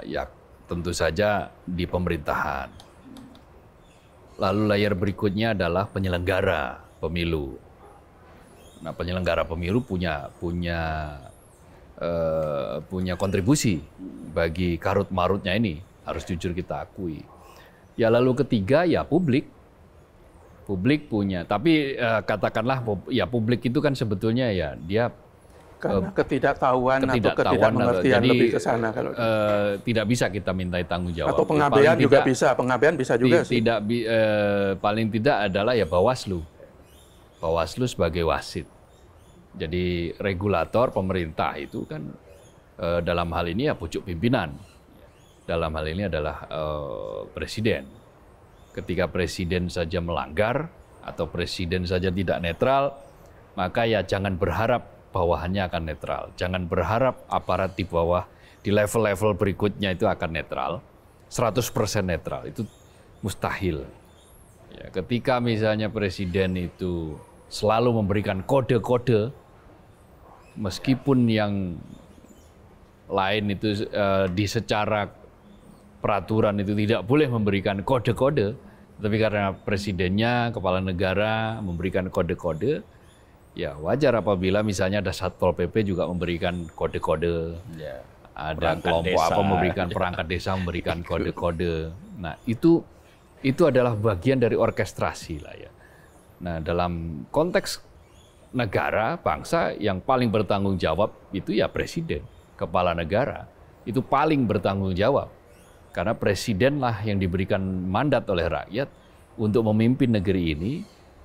Ya tentu saja di pemerintahan. Lalu layer berikutnya adalah penyelenggara pemilu. Nah, penyelenggara pemilu punya kontribusi bagi karut marutnya ini, harus jujur kita akui. Ya lalu ketiga ya publik. Publik punya, tapi katakanlah ya publik itu kan sebetulnya ya dia karena ketidaktahuan atau ketidakmengertian lebih ke sana kalau tidak bisa kita mintai tanggung jawab. Atau pengabaian juga bisa, pengabaian bisa juga sih. Paling tidak adalah ya Bawaslu. Bawaslu sebagai wasit. Jadi regulator pemerintah itu kan dalam hal ini ya pucuk pimpinan. Dalam hal ini adalah presiden. Ketika presiden saja melanggar atau presiden saja tidak netral, maka ya jangan berharap bawahannya akan netral. Jangan berharap aparat di bawah di level-level berikutnya itu akan netral, 100% netral. Itu mustahil. Ya, ketika misalnya presiden itu selalu memberikan kode-kode, meskipun yang lain itu di secara peraturan itu tidak boleh memberikan kode-kode, tapi karena presidennya, kepala negara memberikan kode-kode, ya wajar apabila misalnya ada Satpol PP juga memberikan kode-kode, ya, ada kelompok desa, apa memberikan perangkat desa memberikan kode-kode. Nah itu adalah bagian dari orkestrasi lah ya. Nah dalam konteks negara, bangsa yang paling bertanggung jawab itu ya presiden, kepala negara, itu paling bertanggung jawab. Karena presidenlah yang diberikan mandat oleh rakyat untuk memimpin negeri ini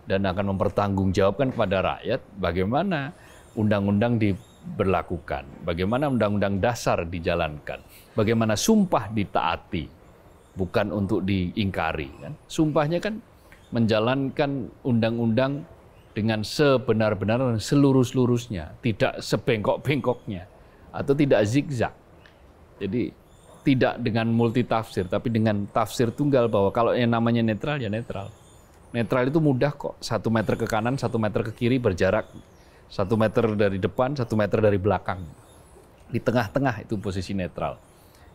dan akan mempertanggungjawabkan kepada rakyat bagaimana undang-undang diberlakukan, bagaimana undang-undang dasar dijalankan, bagaimana sumpah ditaati, bukan untuk diingkari. Kan? Sumpahnya kan menjalankan undang-undang dengan sebenar-benar dan seluruh-seluruhnya, tidak sebengkok-bengkoknya atau tidak zigzag. Jadi tidak dengan multi tafsir, tapi dengan tafsir tunggal bahwa kalau yang namanya netral ya netral. Netral itu mudah kok, 1 meter ke kanan, 1 meter ke kiri berjarak 1 meter dari depan, 1 meter dari belakang. Di tengah-tengah itu posisi netral.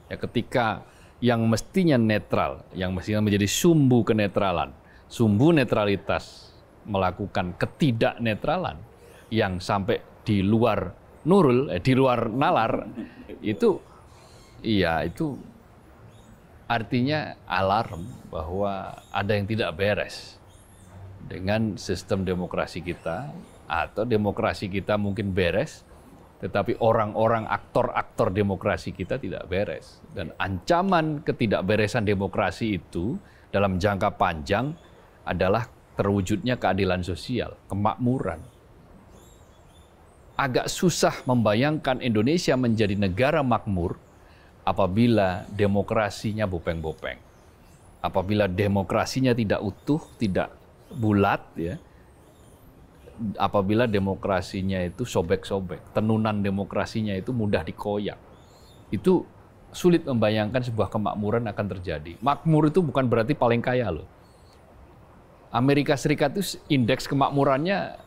Ya ketika yang mestinya netral, yang mestinya menjadi sumbu kenetralan, sumbu netralitas melakukan ketidaknetralan yang sampai di luar nurul, di luar nalar, itu iya, itu artinya alarm bahwa ada yang tidak beres dengan sistem demokrasi kita, atau demokrasi kita mungkin beres, tetapi orang-orang aktor-aktor demokrasi kita tidak beres. Dan ancaman ketidakberesan demokrasi itu dalam jangka panjang adalah terwujudnya keadilan sosial, kemakmuran. Agak susah membayangkan Indonesia menjadi negara makmur apabila demokrasinya bopeng-bopeng, apabila demokrasinya tidak utuh, tidak bulat, ya, apabila demokrasinya itu sobek-sobek, tenunan demokrasinya itu mudah dikoyak, itu sulit membayangkan sebuah kemakmuran akan terjadi. Makmur itu bukan berarti paling kaya loh. Amerika Serikat itu indeks kemakmurannya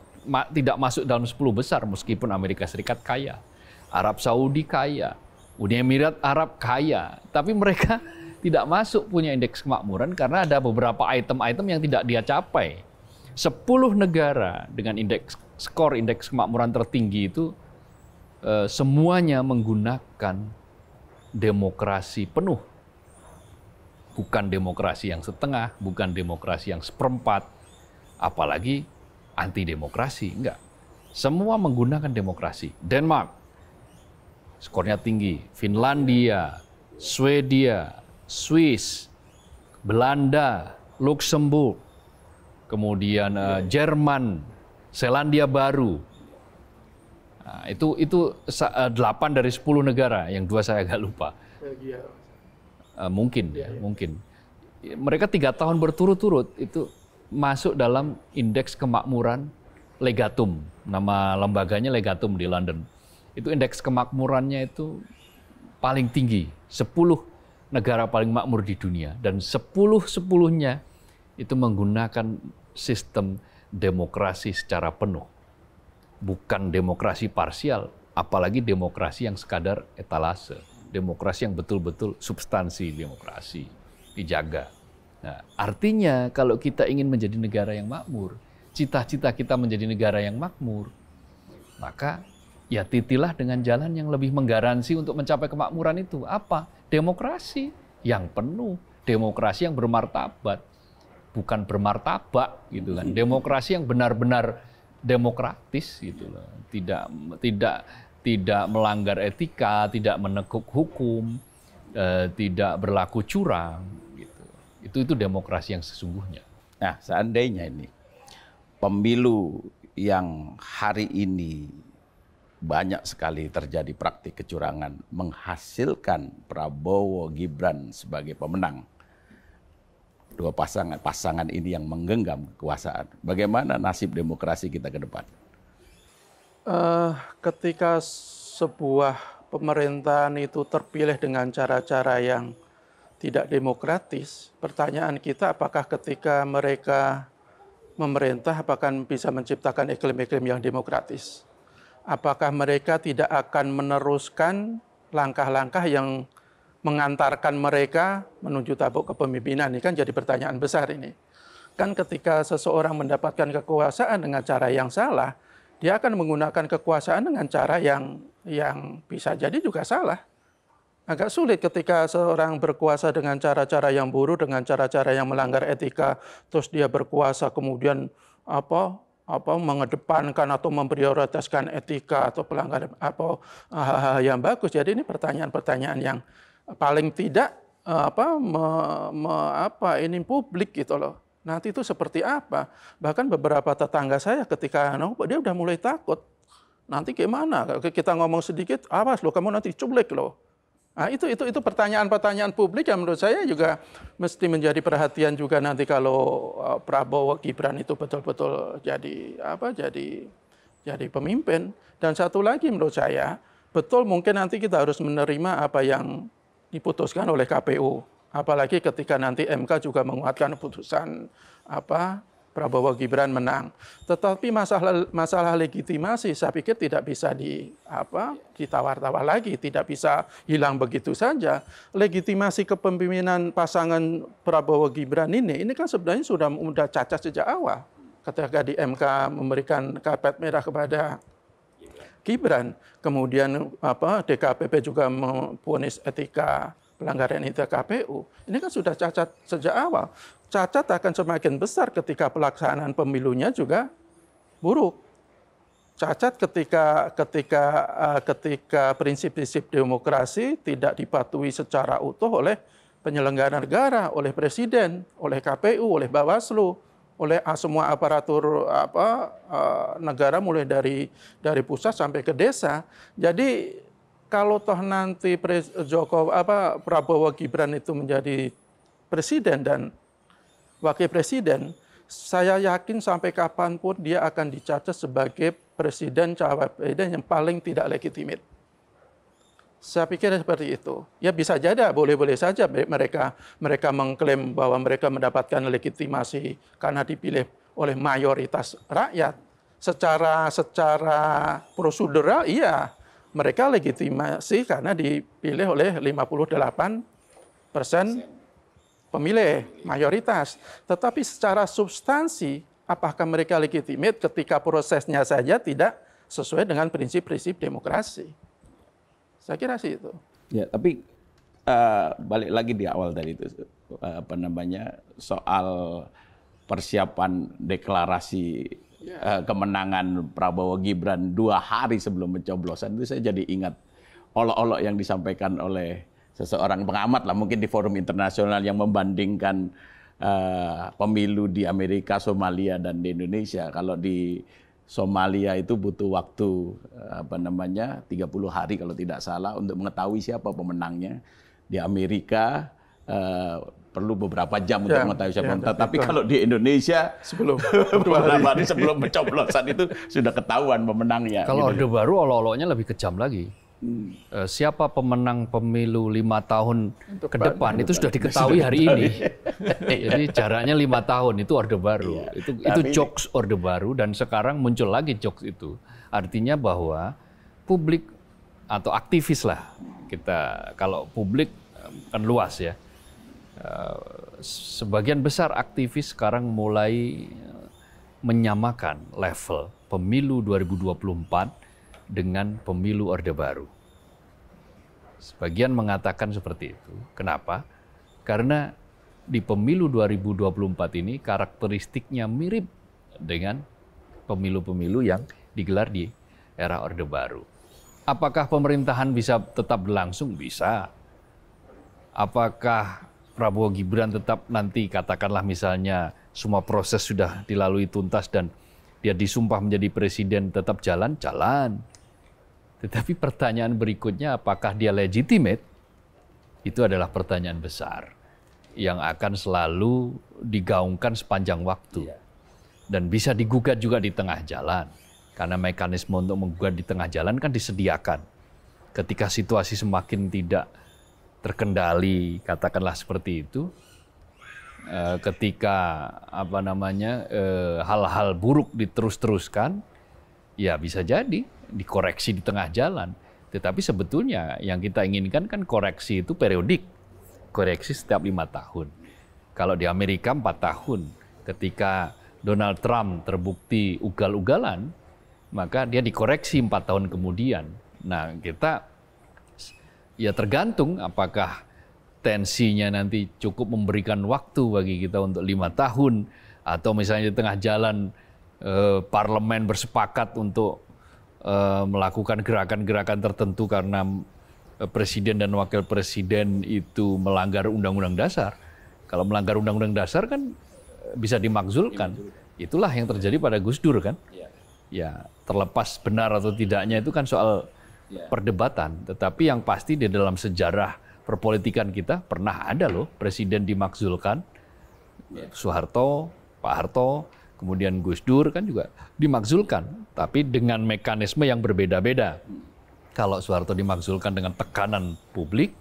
tidak masuk dalam 10 besar meskipun Amerika Serikat kaya, Arab Saudi kaya, Uni Emirat Arab kaya, tapi mereka tidak masuk punya indeks kemakmuran karena ada beberapa item-item yang tidak dia capai. 10 negara dengan skor indeks kemakmuran tertinggi itu semuanya menggunakan demokrasi penuh. Bukan demokrasi yang setengah, bukan demokrasi yang seperempat, apalagi anti demokrasi, enggak. Semua menggunakan demokrasi. Denmark skornya tinggi, Finlandia, Swedia, Swiss, Belanda, Luxembourg, kemudian Jerman, Selandia Baru. Nah, itu 8 dari 10 negara, yang 2 saya agak lupa. Mungkin ya, mungkin. Mereka 3 tahun berturut-turut itu masuk dalam indeks kemakmuran Legatum. Nama lembaganya Legatum di London. Itu indeks kemakmurannya itu paling tinggi, 10 negara paling makmur di dunia, dan 10-10-nya itu menggunakan sistem demokrasi secara penuh, bukan demokrasi parsial, apalagi demokrasi yang sekadar etalase, demokrasi yang betul-betul substansi demokrasi dijaga. Nah, artinya kalau kita ingin menjadi negara yang makmur, cita-cita kita menjadi negara yang makmur, maka ya titilah dengan jalan yang lebih menggaransi untuk mencapai kemakmuran itu. Apa? Demokrasi yang penuh, demokrasi yang bermartabat. bukan bermartabak gitu kan. Demokrasi yang benar-benar demokratis gitu loh. Tidak melanggar etika, tidak meneguk hukum, tidak berlaku curang gitu. Itu demokrasi yang sesungguhnya. Nah, seandainya ini pemilu yang hari ini banyak sekali terjadi praktik kecurangan menghasilkan Prabowo Gibran sebagai pemenang. Dua pasangan ini yang menggenggam kekuasaan. Bagaimana nasib demokrasi kita ke depan? Ketika sebuah pemerintahan itu terpilih dengan cara-cara yang tidak demokratis, pertanyaan kita apakah ketika mereka memerintah apakah bisa menciptakan iklim-iklim yang demokratis? Apakah mereka tidak akan meneruskan langkah-langkah yang mengantarkan mereka menuju tabuk kepemimpinan? Ini kan jadi pertanyaan besar ini. Kan ketika seseorang mendapatkan kekuasaan dengan cara yang salah, dia akan menggunakan kekuasaan dengan cara yang bisa jadi juga salah. Agak sulit ketika seorang berkuasa dengan cara-cara yang buruk, dengan cara-cara yang melanggar etika, terus dia berkuasa kemudian mengedepankan atau memprioritaskan etika atau pelanggaran hal-hal yang bagus. Jadi ini pertanyaan-pertanyaan yang paling tidak ini publik gitu loh. Nanti itu seperti apa? Bahkan beberapa tetangga saya ketika dia udah mulai takut. Nanti gimana? Kita ngomong sedikit, awas loh kamu nanti culik loh. Nah, itu pertanyaan-pertanyaan publik yang menurut saya juga mesti menjadi perhatian juga nanti kalau Prabowo Gibran itu betul-betul jadi pemimpin. Dan satu lagi menurut saya, betul mungkin nanti kita harus menerima apa yang diputuskan oleh KPU. Apalagi ketika nanti MK juga menguatkan putusan Prabowo Gibran menang. Tetapi masalah legitimasi saya pikir tidak bisa ditawar-tawar lagi, tidak bisa hilang begitu saja. Legitimasi kepemimpinan pasangan Prabowo Gibran ini kan sebenarnya sudah cacat sejak awal. Ketika di MK memberikan karpet merah kepada Gibran, kemudian DKPP juga memvonis etika pelanggaran etika KPU. Ini kan sudah cacat sejak awal. Cacat akan semakin besar ketika pelaksanaan pemilunya juga buruk. Cacat ketika prinsip-prinsip demokrasi tidak dipatuhi secara utuh oleh penyelenggara negara, oleh presiden, oleh KPU, oleh Bawaslu, oleh semua aparatur negara mulai dari pusat sampai ke desa. Jadi kalau toh nanti Prabowo Gibran itu menjadi presiden dan wakil presiden, saya yakin sampai kapanpun dia akan dicatat sebagai presiden yang paling tidak legitimit. Saya pikir seperti itu. Ya bisa jadi, boleh-boleh saja mereka mengklaim bahwa mereka mendapatkan legitimasi karena dipilih oleh mayoritas rakyat. Secara prosedural, iya, mereka legitimasi karena dipilih oleh 58% pemilih mayoritas. Tetapi secara substansi, apakah mereka legitimit ketika prosesnya saja tidak sesuai dengan prinsip-prinsip demokrasi? Saya kira sih itu. Ya, tapi balik lagi di awal tadi itu soal persiapan deklarasi kemenangan Prabowo Gibran 2 hari sebelum pencoblosan itu saya jadi ingat olok-olok yang disampaikan oleh seseorang pengamat lah mungkin di forum internasional yang membandingkan pemilu di Amerika, Somalia dan di Indonesia. Kalau di Somalia itu butuh waktu 30 hari kalau tidak salah untuk mengetahui siapa pemenangnya. Di Amerika perlu beberapa jam untuk mengetahui siapa pemenang. Tapi kalau di Indonesia sebelum pencoblosan itu sudah ketahuan pemenangnya. Kalau Orde Baru olok-oloknya lebih kejam lagi. Siapa pemenang pemilu 5 tahun ke depan itu sudah diketahui hari ini. Jadi jaraknya 5 tahun itu Orde Baru. Itu jokes Orde Baru dan sekarang muncul lagi jokes itu. Artinya bahwa publik atau aktivis lah kita, kalau publik kan luas ya. Sebagian besar aktivis sekarang mulai menyamakan level pemilu 2024 dengan pemilu Orde Baru. Sebagian mengatakan seperti itu. Kenapa? Karena di pemilu 2024 ini karakteristiknya mirip dengan pemilu-pemilu yang digelar di era Orde Baru. Apakah pemerintahan bisa tetap berlangsung? Bisa. Apakah Prabowo Gibran tetap nanti katakanlah misalnya semua proses sudah dilalui tuntas dan dia disumpah menjadi presiden tetap jalan? Jalan. Tetapi pertanyaan berikutnya, apakah dia legitimate? Itu adalah pertanyaan besar yang akan selalu digaungkan sepanjang waktu. Dan bisa digugat juga di tengah jalan. Karena mekanisme untuk menggugat di tengah jalan kan disediakan. Ketika situasi semakin tidak terkendali, katakanlah seperti itu, ketika hal-hal buruk diterus-teruskan, ya bisa jadi dikoreksi di tengah jalan. Tetapi sebetulnya yang kita inginkan kan koreksi itu periodik, koreksi setiap 5 tahun. Kalau di Amerika 4 tahun, ketika Donald Trump terbukti ugal-ugalan, maka dia dikoreksi 4 tahun kemudian. Nah, kita ya tergantung apakah tensinya nanti cukup memberikan waktu bagi kita untuk 5 tahun, atau misalnya di tengah jalan parlemen bersepakat untuk melakukan gerakan-gerakan tertentu karena presiden dan wakil presiden itu melanggar undang-undang dasar. Kalau melanggar undang-undang dasar kan bisa dimakzulkan. Itulah yang terjadi pada Gus Dur kan. Ya, terlepas benar atau tidaknya itu kan soal perdebatan. Tetapi yang pasti di dalam sejarah perpolitikan kita pernah ada loh presiden dimakzulkan. Soeharto, Pak Harto, kemudian Gus Dur kan juga dimakzulkan. Tapi dengan mekanisme yang berbeda-beda. Kalau Soeharto dimakzulkan dengan tekanan publik,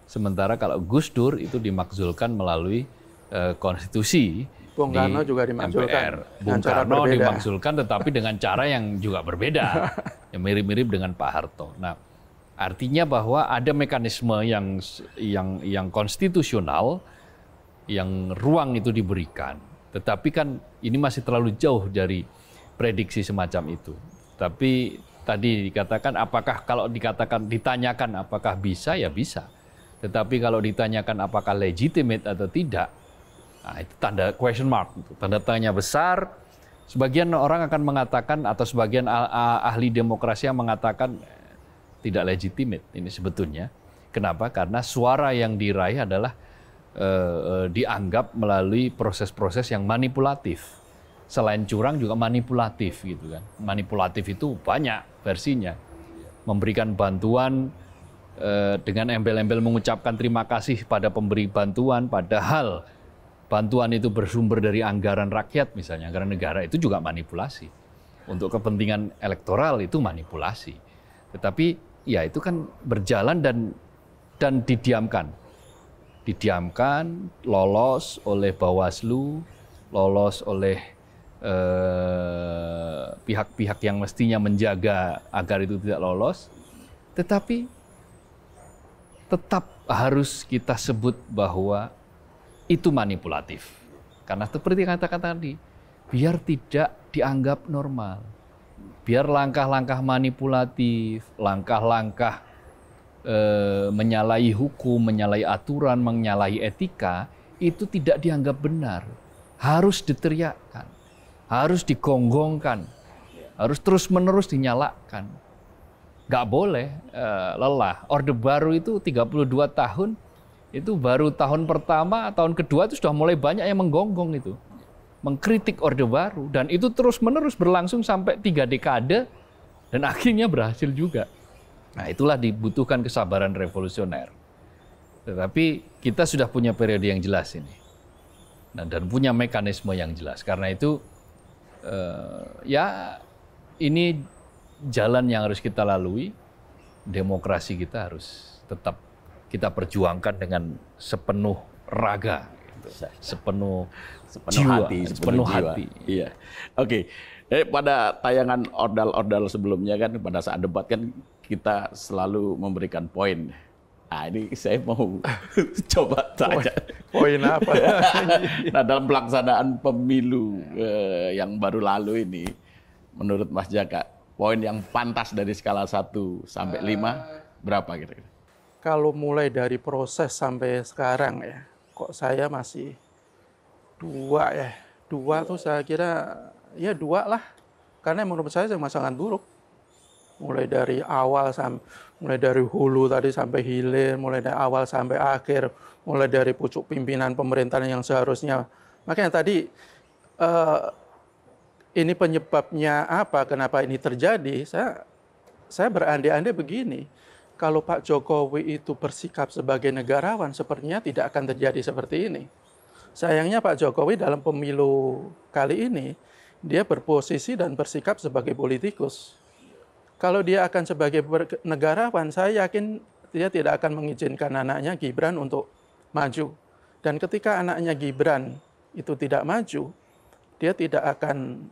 sementara kalau Gus Dur itu dimakzulkan melalui konstitusi. Bung Karno juga dimakzulkan. Bung Karno dimakzulkan tetapi dengan cara yang juga berbeda. Yang mirip-mirip dengan Pak Harto. Nah, artinya bahwa ada mekanisme yang konstitusional, yang ruang itu diberikan. Tetapi kan ini masih terlalu jauh dari prediksi semacam itu. Tapi tadi dikatakan apakah kalau ditanyakan apakah bisa, ya bisa. Tetapi kalau ditanyakan apakah legitimate atau tidak, nah, itu tanda question mark, tanda tanya besar. Sebagian orang akan mengatakan atau sebagian ahli demokrasi yang mengatakan tidak legitimate ini sebetulnya. Kenapa? Karena suara yang diraih adalah dianggap melalui proses-proses yang manipulatif. Selain curang juga manipulatif gitu kan. Manipulatif itu banyak versinya. Memberikan bantuan dengan embel-embel mengucapkan terima kasih pada pemberi bantuan, padahal bantuan itu bersumber dari anggaran rakyat misalnya, anggaran negara, itu juga manipulasi. Untuk kepentingan elektoral itu manipulasi. Tetapi ya itu kan berjalan dan didiamkan. Didiamkan, lolos oleh Bawaslu, lolos oleh pihak-pihak yang mestinya menjaga agar itu tidak lolos. Tetapi tetap harus kita sebut bahwa itu manipulatif. Karena seperti kata-kata tadi, biar tidak dianggap normal. Biar langkah-langkah manipulatif, langkah-langkah menyalahi hukum, menyalahi aturan, menyalahi etika, itu tidak dianggap benar. Harus diteriakkan, harus digonggongkan, harus terus-menerus dinyalakan. Nggak boleh lelah. Orde Baru itu 32 tahun, itu baru tahun pertama, tahun kedua itu sudah mulai banyak yang menggonggong itu. Mengkritik Orde Baru. Dan itu terus-menerus berlangsung sampai 3 dekade dan akhirnya berhasil juga. Nah, itulah dibutuhkan kesabaran revolusioner. Tetapi kita sudah punya periode yang jelas ini. Nah, dan punya mekanisme yang jelas. Karena itu, ya ini jalan yang harus kita lalui. Demokrasi kita harus tetap kita perjuangkan dengan sepenuh raga, sepenuh jiwa, sepenuh hati. Iya. Oke. Pada tayangan ordal-ordal sebelumnya kan, pada saat debat kan kita selalu memberikan poin. Nah, ini saya mau coba tanya. Poin apa? Nah, dalam pelaksanaan pemilu yang baru lalu ini, menurut Mas Jaka, poin yang pantas dari skala 1 sampai 5 berapa kira-kira? Kalau mulai dari proses sampai sekarang ya, kok saya masih 2 ya. 2 tuh saya kira ya 2 lah. Karena menurut saya sangat buruk. Mulai dari mulai dari hulu tadi sampai hilir, mulai dari awal sampai akhir, mulai dari pucuk pimpinan pemerintahan yang seharusnya. Makanya tadi ini penyebabnya apa, kenapa ini terjadi, saya berandai-andai begini, kalau Pak Jokowi itu bersikap sebagai negarawan, sepertinya tidak akan terjadi seperti ini. Sayangnya Pak Jokowi dalam pemilu kali ini, dia berposisi dan bersikap sebagai politikus. Kalau dia akan sebagai negarawan, saya yakin dia tidak akan mengizinkan anaknya Gibran untuk maju. Dan ketika anaknya Gibran itu tidak maju, dia tidak akan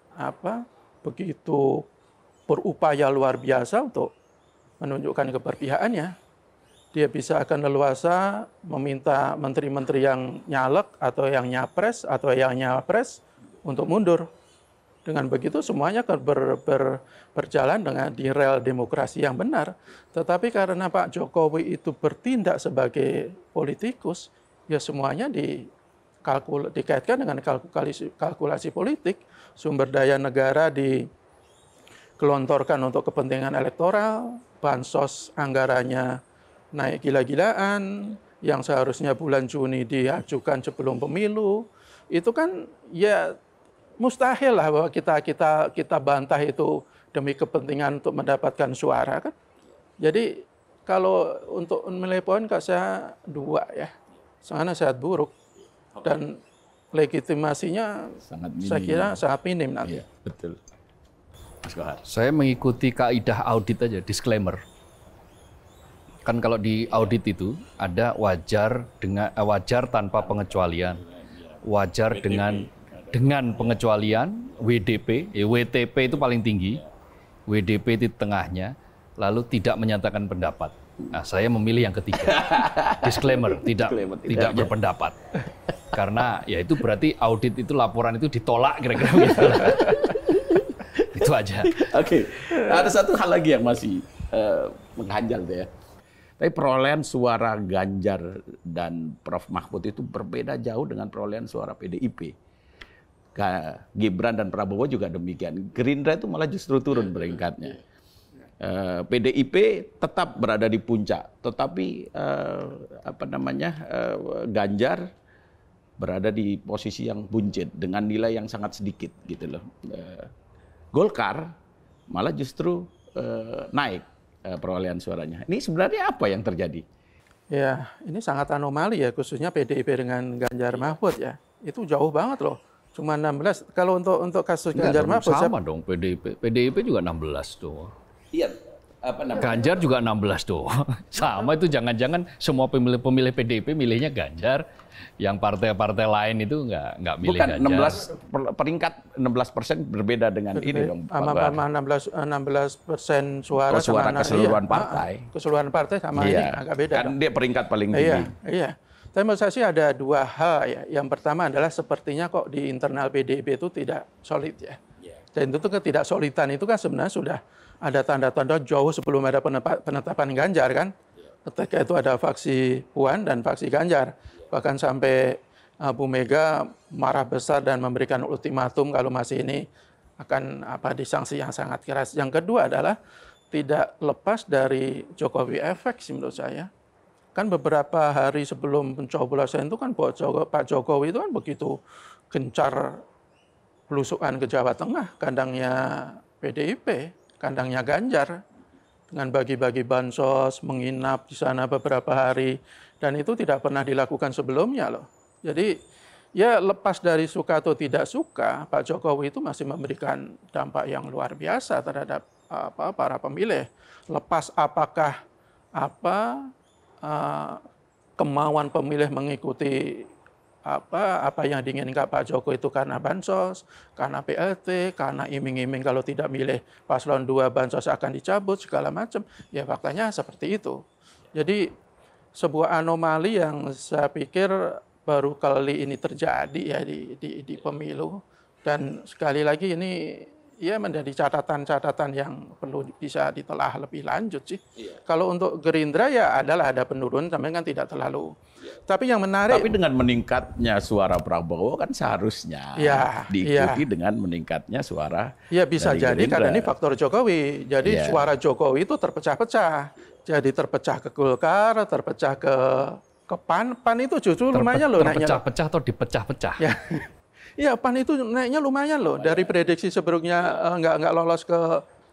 begitu berupaya luar biasa untuk menunjukkan keberpihakannya. Dia bisa akan leluasa meminta menteri-menteri yang nyalek atau yang nyapres atau yang nyapres untuk mundur. Dengan begitu semuanya akan berjalan dengan di rel demokrasi yang benar. Tetapi karena Pak Jokowi itu bertindak sebagai politikus, ya semuanya dikaitkan dengan kalkulasi politik. Sumber daya negara digelontorkan untuk kepentingan elektoral, bansos anggarannya naik gila-gilaan, yang seharusnya bulan Juni diajukan sebelum pemilu. Itu kan ya mustahil lah bahwa kita bantah itu demi kepentingan untuk mendapatkan suara kan. Jadi kalau untuk nilai poin saya 2 ya, sangat sehat buruk dan legitimasinya sangat minim. Saya kira sangat minim nanti. Iya, betul. Mas Kohar. Saya mengikuti kaidah audit aja, disclaimer. Kan kalau di audit itu ada wajar tanpa pengecualian, wajar dengan pengecualian, WDP, WTP itu paling tinggi, WDP itu tengahnya, lalu tidak menyatakan pendapat. Nah, saya memilih yang ketiga. Disclaimer, tidak berpendapat. Karena ya itu berarti audit itu, laporan itu ditolak kira-kira gitu. Itu aja. Oke. Ada satu hal lagi yang masih mengganjal tuh ya. Tapi perolehan suara Ganjar dan Prof. Mahfud itu berbeda jauh dengan perolehan suara PDIP. Gibran dan Prabowo juga demikian. Gerindra itu malah justru turun peringkatnya. PDIP tetap berada di puncak, tetapi Ganjar berada di posisi yang buncit dengan nilai yang sangat sedikit gitu loh. Golkar malah justru naik perolehan suaranya. Ini sebenarnya apa yang terjadi? Ya, ini sangat anomali ya, khususnya PDIP dengan Ganjar Mahfud ya. Itu jauh banget loh. Cuma 16. Kalau untuk kasus Ganjar Mahfud sama dong PDIP. PDIP juga 16 tuh. Iya. Ganjar juga 16 tuh. Sama itu, jangan-jangan semua pemilih PDIP milihnya Ganjar, yang partai-partai lain itu nggak milih Ganjar. Bukan 16 peringkat 16% berbeda dengan ini dong. 16% suara keseluruhan partai. Keseluruhan partai sama ini agak beda. Kan dia peringkat paling tinggi. Iya. Tapi menurut saya sih ada 2 hal ya. Yang pertama adalah sepertinya kok di internal PDIP itu tidak solid ya. Dan itu ketidaksolidan itu kan sebenarnya sudah ada tanda-tanda jauh sebelum ada penetapan Ganjar kan. Ketika itu ada faksi Puan dan faksi Ganjar. Bahkan sampai Bu Mega marah besar dan memberikan ultimatum kalau masih ini akan disanksi yang sangat keras. Yang kedua adalah tidak lepas dari Jokowi efek sih menurut saya. Kan beberapa hari sebelum pencoblosan itu kan Pak Jokowi itu kan begitu gencar belusukan ke Jawa Tengah, kandangnya PDIP, kandangnya Ganjar, dengan bagi-bagi bansos, menginap di sana beberapa hari, dan itu tidak pernah dilakukan sebelumnya loh. Jadi ya lepas dari suka atau tidak suka, Pak Jokowi itu masih memberikan dampak yang luar biasa terhadap para pemilih. Lepas apakah kemauan pemilih mengikuti apa yang diinginkan Pak Jokowi itu karena bansos, karena PLT, karena iming-iming kalau tidak milih paslon 2 bansos akan dicabut segala macam. Ya faktanya seperti itu. Jadi sebuah anomali yang saya pikir baru kali ini terjadi ya di pemilu. Dan sekali lagi ini ya menjadi catatan-catatan yang perlu bisa ditelah lebih lanjut sih. Kalau untuk Gerindra ya ada penurunan, tapi kan tidak terlalu. Tapi yang menarik. Tapi dengan meningkatnya suara Prabowo kan seharusnya diikuti dengan meningkatnya suara. Ya bisa jadi Gerindra. karena ini faktor Jokowi. Jadi suara Jokowi itu terpecah-pecah. Jadi terpecah ke Golkar, terpecah ke PAN. PAN itu justru lumayan loh naiknya. Terpecah-pecah atau dipecah-pecah? Ya. Ya, PAN itu naiknya lumayan loh. Dari prediksi sebelumnya nggak lolos ke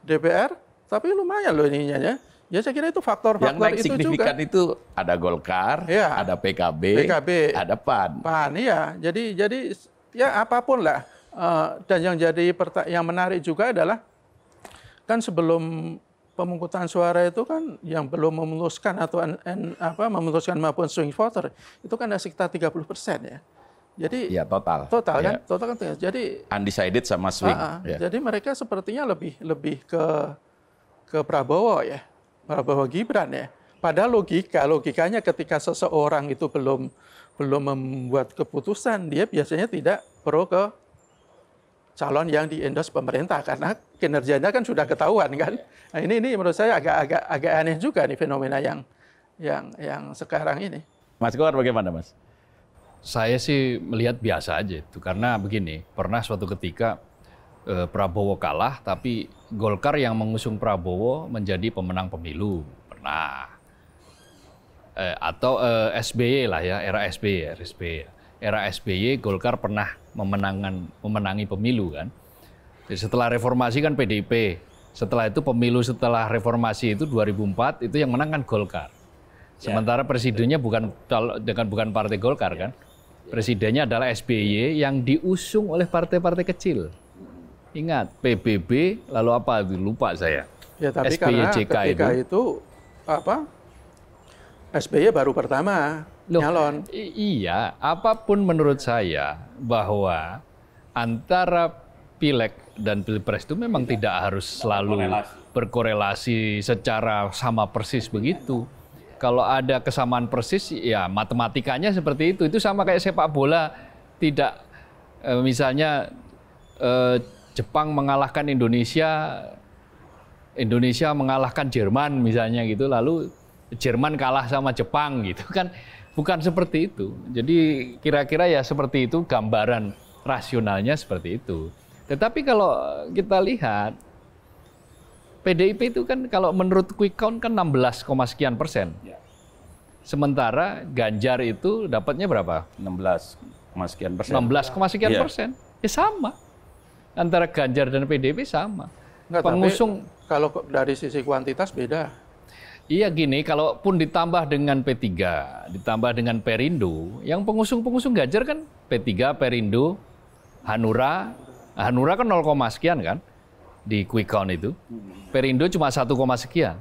DPR, tapi lumayan loh ininya ya. Ya saya kira itu faktor-faktor yang naik itu signifikan juga. itu ada Golkar, ada PKB, ada PAN. PAN, iya. Jadi ya apapun lah. Dan yang menarik juga adalah kan sebelum pemungutan suara itu kan yang belum memutuskan atau memutuskan maupun swing voter itu kan ada sekitar 30% ya. Jadi ya total kan, total kan. Jadi undecided sama swing. Jadi mereka sepertinya lebih ke Prabowo ya, Prabowo Gibran ya. Padahal logikanya ketika seseorang itu belum membuat keputusan, dia biasanya tidak pro ke calon yang di-endorse pemerintah karena kinerjanya kan sudah ketahuan kan. Nah, ini menurut saya agak aneh juga nih fenomena yang sekarang ini. Mas Kohar bagaimana, Mas? Saya sih melihat biasa aja itu karena begini, pernah suatu ketika Prabowo kalah tapi Golkar yang mengusung Prabowo menjadi pemenang pemilu, pernah. Atau SBY lah ya, era SBY. Era SBY Golkar pernah memenangi pemilu kan. Jadi setelah reformasi kan PDIP. Setelah itu pemilu setelah reformasi itu 2004 itu yang menang kan Golkar. Sementara presidennya bukan partai Golkar kan. Presidennya adalah SBY yang diusung oleh partai-partai kecil. Ingat PBB lalu apa itu lupa saya. Ya tapi SBY, karena JK ketika itu SBY baru pertama nyalon. Iya, apapun menurut saya bahwa antara Pileg dan Pilpres itu memang tidak harus selalu berkorelasi secara sama persis begitu. Kalau ada kesamaan persis, ya matematikanya seperti itu. Itu sama kayak sepak bola, tidak misalnya Jepang mengalahkan Indonesia mengalahkan Jerman misalnya gitu, lalu Jerman kalah sama Jepang gitu kan, bukan seperti itu. Jadi kira-kira ya seperti itu gambaran rasionalnya seperti itu. Tetapi kalau kita lihat PDIP itu kan kalau menurut quick count kan 16, sekian persen. Sementara Ganjar itu dapatnya berapa? 16, sekian persen. 16, sekian persen. Ya sama. Antara Ganjar dan PDIP sama. Enggak, pengusung tapi kalau dari sisi kuantitas beda. Iya gini, kalaupun ditambah dengan P3, ditambah dengan Perindo, yang pengusung Ganjar kan P3, Perindo, Hanura. Hanura kan 0, sekian kan di quick count itu. Perindo cuma 1, sekian.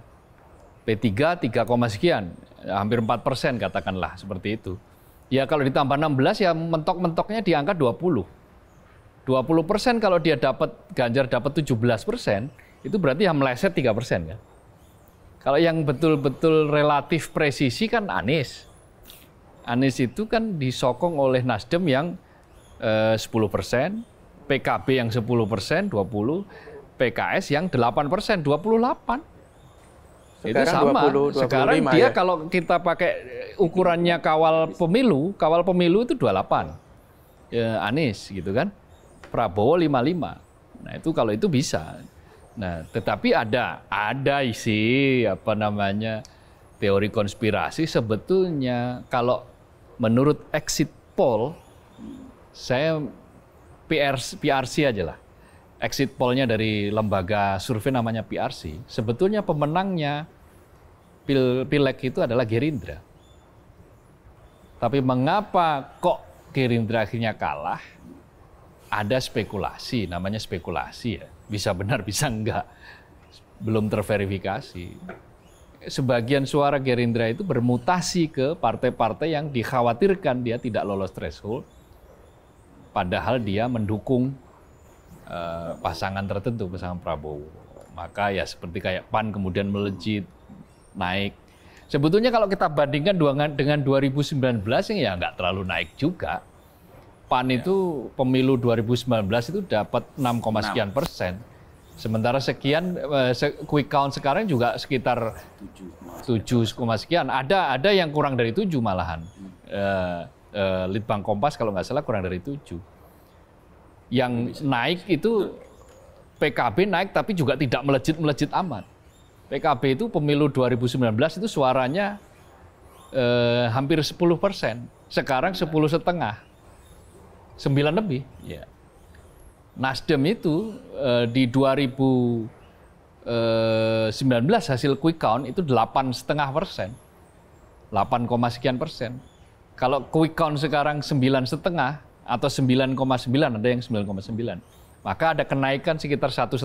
P3 3, sekian. Hampir 4% katakanlah seperti itu. Ya kalau ditambah 16 ya mentok-mentoknya di angka 20. 20% kalau dia dapat, Ganjar dapat 17%, itu berarti ya meleset 3% kan. Kalau yang betul-betul relatif presisi kan Anies. Anies itu kan disokong oleh Nasdem yang 10%, PKB yang 10%, 20%, PKS yang 8%, 28%. Itu sama. 20, sekarang dia ya? Kalau kita pakai ukurannya kawal pemilu itu 28. Ya, Anies gitu kan. Prabowo 55. Nah, itu kalau itu bisa. Nah, tetapi ada sih teori konspirasi sebetulnya kalau menurut exit poll saya PRC aja lah. Exit poll-nya dari lembaga survei namanya PRC. Sebetulnya pemenangnya Pileg itu adalah Gerindra. Tapi mengapa kok Gerindra akhirnya kalah? Ada spekulasi, namanya spekulasi ya. Bisa benar, bisa enggak. Belum terverifikasi. Sebagian suara Gerindra itu bermutasi ke partai-partai yang dikhawatirkan dia tidak lolos threshold. Padahal dia mendukung pasangan tertentu, pasangan Prabowo. Maka ya seperti kayak PAN kemudian melejit, naik. Sebetulnya kalau kita bandingkan dengan 2019 ya nggak terlalu naik juga. PAN itu pemilu 2019 itu dapat 6, sekian persen. Sementara sekian quick count sekarang juga sekitar 7, sekian. Ada yang kurang dari 7 malahan. Litbang Kompas kalau nggak salah kurang dari 7. Yang naik itu PKB naik tapi juga tidak melejit amat. PKB itu pemilu 2019 itu suaranya hampir 10%. Sekarang 10,5%. 9 lebih. Ya. Nasdem itu di 2019 hasil quick count itu 8,5%. 8, sekian persen. Kalau quick count sekarang 9,5 atau 9,9, ada yang 9,9. Maka ada kenaikan sekitar 1,5%.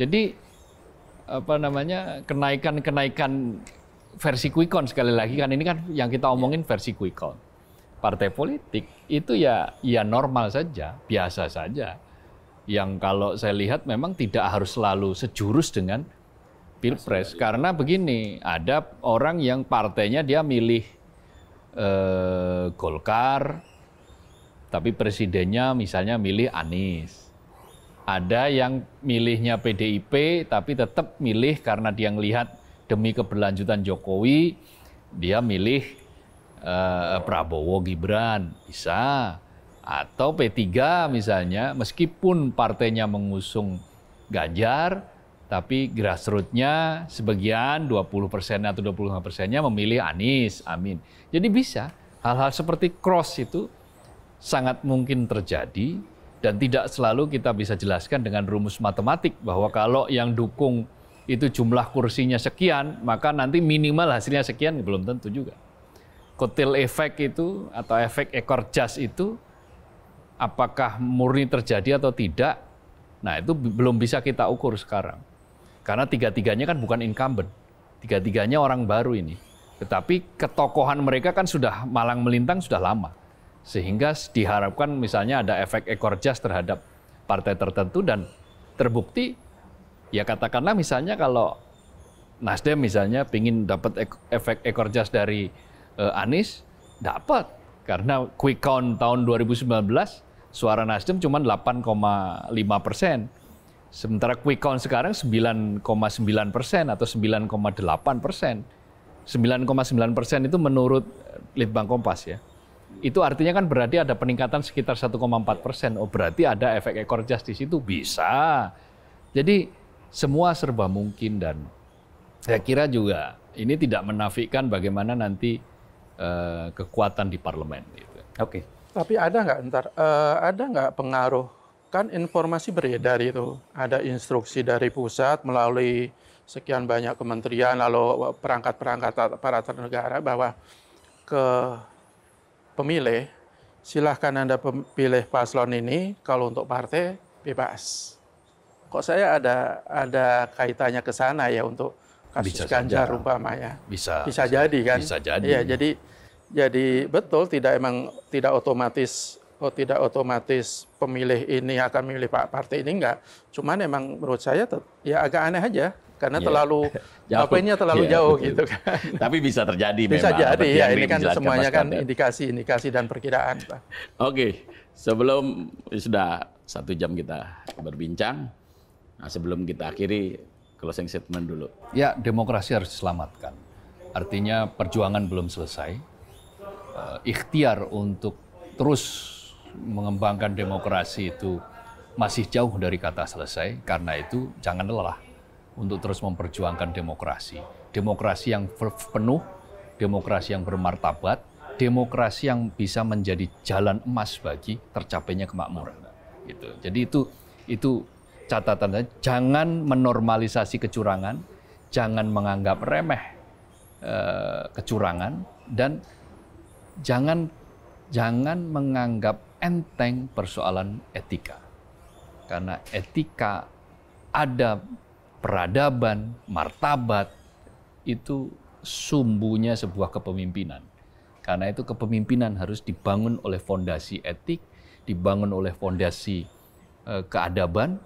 Jadi kenaikan versi quick count sekali lagi kan ini kan yang kita omongin versi quick count. Partai politik itu ya normal saja, biasa saja. Yang kalau saya lihat memang tidak harus selalu sejurus dengan Pilpres. Karena begini, ada orang yang partainya dia milih Golkar, tapi presidennya misalnya milih Anies. Ada yang milihnya PDIP, tapi tetap milih karena dia ngelihat demi keberlanjutan Jokowi, dia milih Prabowo Gibran, bisa. Atau P3 misalnya, meskipun partainya mengusung Ganjar, tapi grassroots-nya sebagian 20% atau 25%-nya memilih Anies, amin. Jadi bisa, hal-hal seperti cross itu sangat mungkin terjadi dan tidak selalu kita bisa jelaskan dengan rumus matematik bahwa kalau yang dukung itu jumlah kursinya sekian, maka nanti minimal hasilnya sekian, belum tentu juga. Kotel efek itu atau efek ekor jas itu apakah murni terjadi atau tidak? Nah, itu belum bisa kita ukur sekarang. Karena tiga-tiganya kan bukan incumbent. Tiga-tiganya orang baru ini. Tetapi ketokohan mereka kan sudah malang melintang sudah lama. Sehingga diharapkan misalnya ada efek ekor jas terhadap partai tertentu dan terbukti, ya katakanlah misalnya kalau Nasdem misalnya ingin dapat efek ekor jas dari Anies, dapat. Karena quick count tahun 2019, suara Nasdem cuma 8,5%. Sementara quick count sekarang 9,9% atau 9,8%. 9,9% itu menurut Litbang Kompas ya. Itu artinya kan berarti ada peningkatan sekitar 1,4%. Oh berarti ada efek ekor jas di situ, bisa. Jadi semua serba mungkin dan saya kira juga ini tidak menafikan bagaimana nanti kekuatan di parlemen. Gitu. Oke. Tapi ada nggak pengaruh? Kan informasi beredar itu, ada instruksi dari pusat melalui sekian banyak kementerian, lalu perangkat-perangkat aparatur negara bahwa ke pemilih, silahkan Anda pilih paslon ini, kalau untuk partai bebas. Kok saya ada kaitannya ke sana ya untuk kasus Ganjar umpamanya? Bisa jadi kan? Bisa jadi. Ya, jadi betul tidak otomatis pemilih ini akan memilih partai ini enggak. Cuman emang menurut saya ya agak aneh aja karena terlalu jauh betul. gitu kan. Tapi bisa terjadi bisa memang. Jadi ya ini kan semuanya kan indikasi dan perkiraan, Pak. Oke, sebelum sudah 1 jam kita berbincang, nah sebelum kita akhiri closing statement dulu. Ya, demokrasi harus diselamatkan. Artinya perjuangan belum selesai. Ikhtiar untuk terus mengembangkan demokrasi itu masih jauh dari kata selesai. Karena itu jangan lelah untuk terus memperjuangkan demokrasi. Demokrasi yang penuh, demokrasi yang bermartabat, demokrasi yang bisa menjadi jalan emas bagi tercapainya kemakmuran. Gitu. Jadi itu catatannya, jangan menormalisasi kecurangan, jangan menganggap remeh kecurangan, dan jangan menganggap enteng persoalan etika. Karena etika, adab, peradaban, martabat, itu sumbunya sebuah kepemimpinan. Karena itu kepemimpinan harus dibangun oleh fondasi etik, dibangun oleh fondasi keadaban,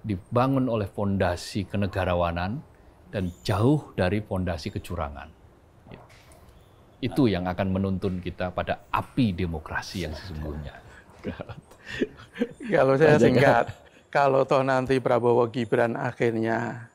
dibangun oleh fondasi kenegarawanan, dan jauh dari fondasi kecurangan. Itu yang akan menuntun kita pada api demokrasi yang sesungguhnya. Kalau saya singkat, kalau toh nanti Prabowo Gibran akhirnya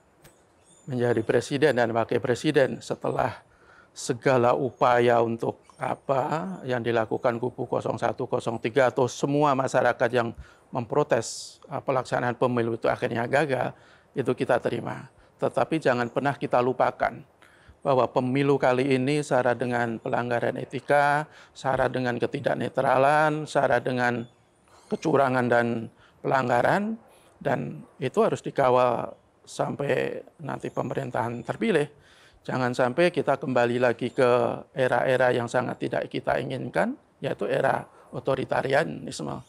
menjadi presiden dan wakil presiden setelah segala upaya untuk apa yang dilakukan kubu 01, 03 atau semua masyarakat yang memprotes pelaksanaan pemilu itu akhirnya gagal, itu kita terima. Tetapi jangan pernah kita lupakan bahwa pemilu kali ini syarat dengan pelanggaran etika, syarat dengan ketidaknetralan, syarat dengan kecurangan dan pelanggaran, dan itu harus dikawal sampai nanti pemerintahan terpilih. Jangan sampai kita kembali lagi ke era-era yang sangat tidak kita inginkan, yaitu era otoritarianisme.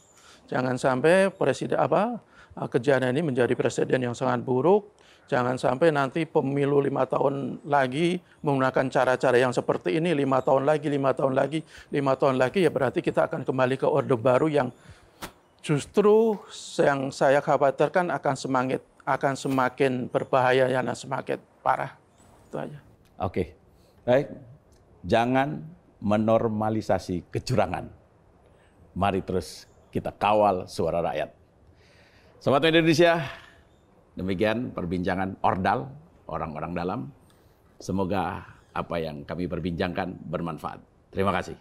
Jangan sampai kejadian ini menjadi presiden yang sangat buruk. Jangan sampai nanti pemilu 5 tahun lagi menggunakan cara-cara yang seperti ini, 5 tahun lagi, 5 tahun lagi, 5 tahun lagi, ya berarti kita akan kembali ke orde baru yang justru yang saya khawatirkan akan semakin berbahaya dan semakin parah. Itu aja. Oke, baik. Jangan menormalisasi kecurangan. Mari terus kita kawal suara rakyat. Sobat Indonesia, demikian perbincangan Ordal, orang-orang dalam. Semoga apa yang kami perbincangkan bermanfaat. Terima kasih.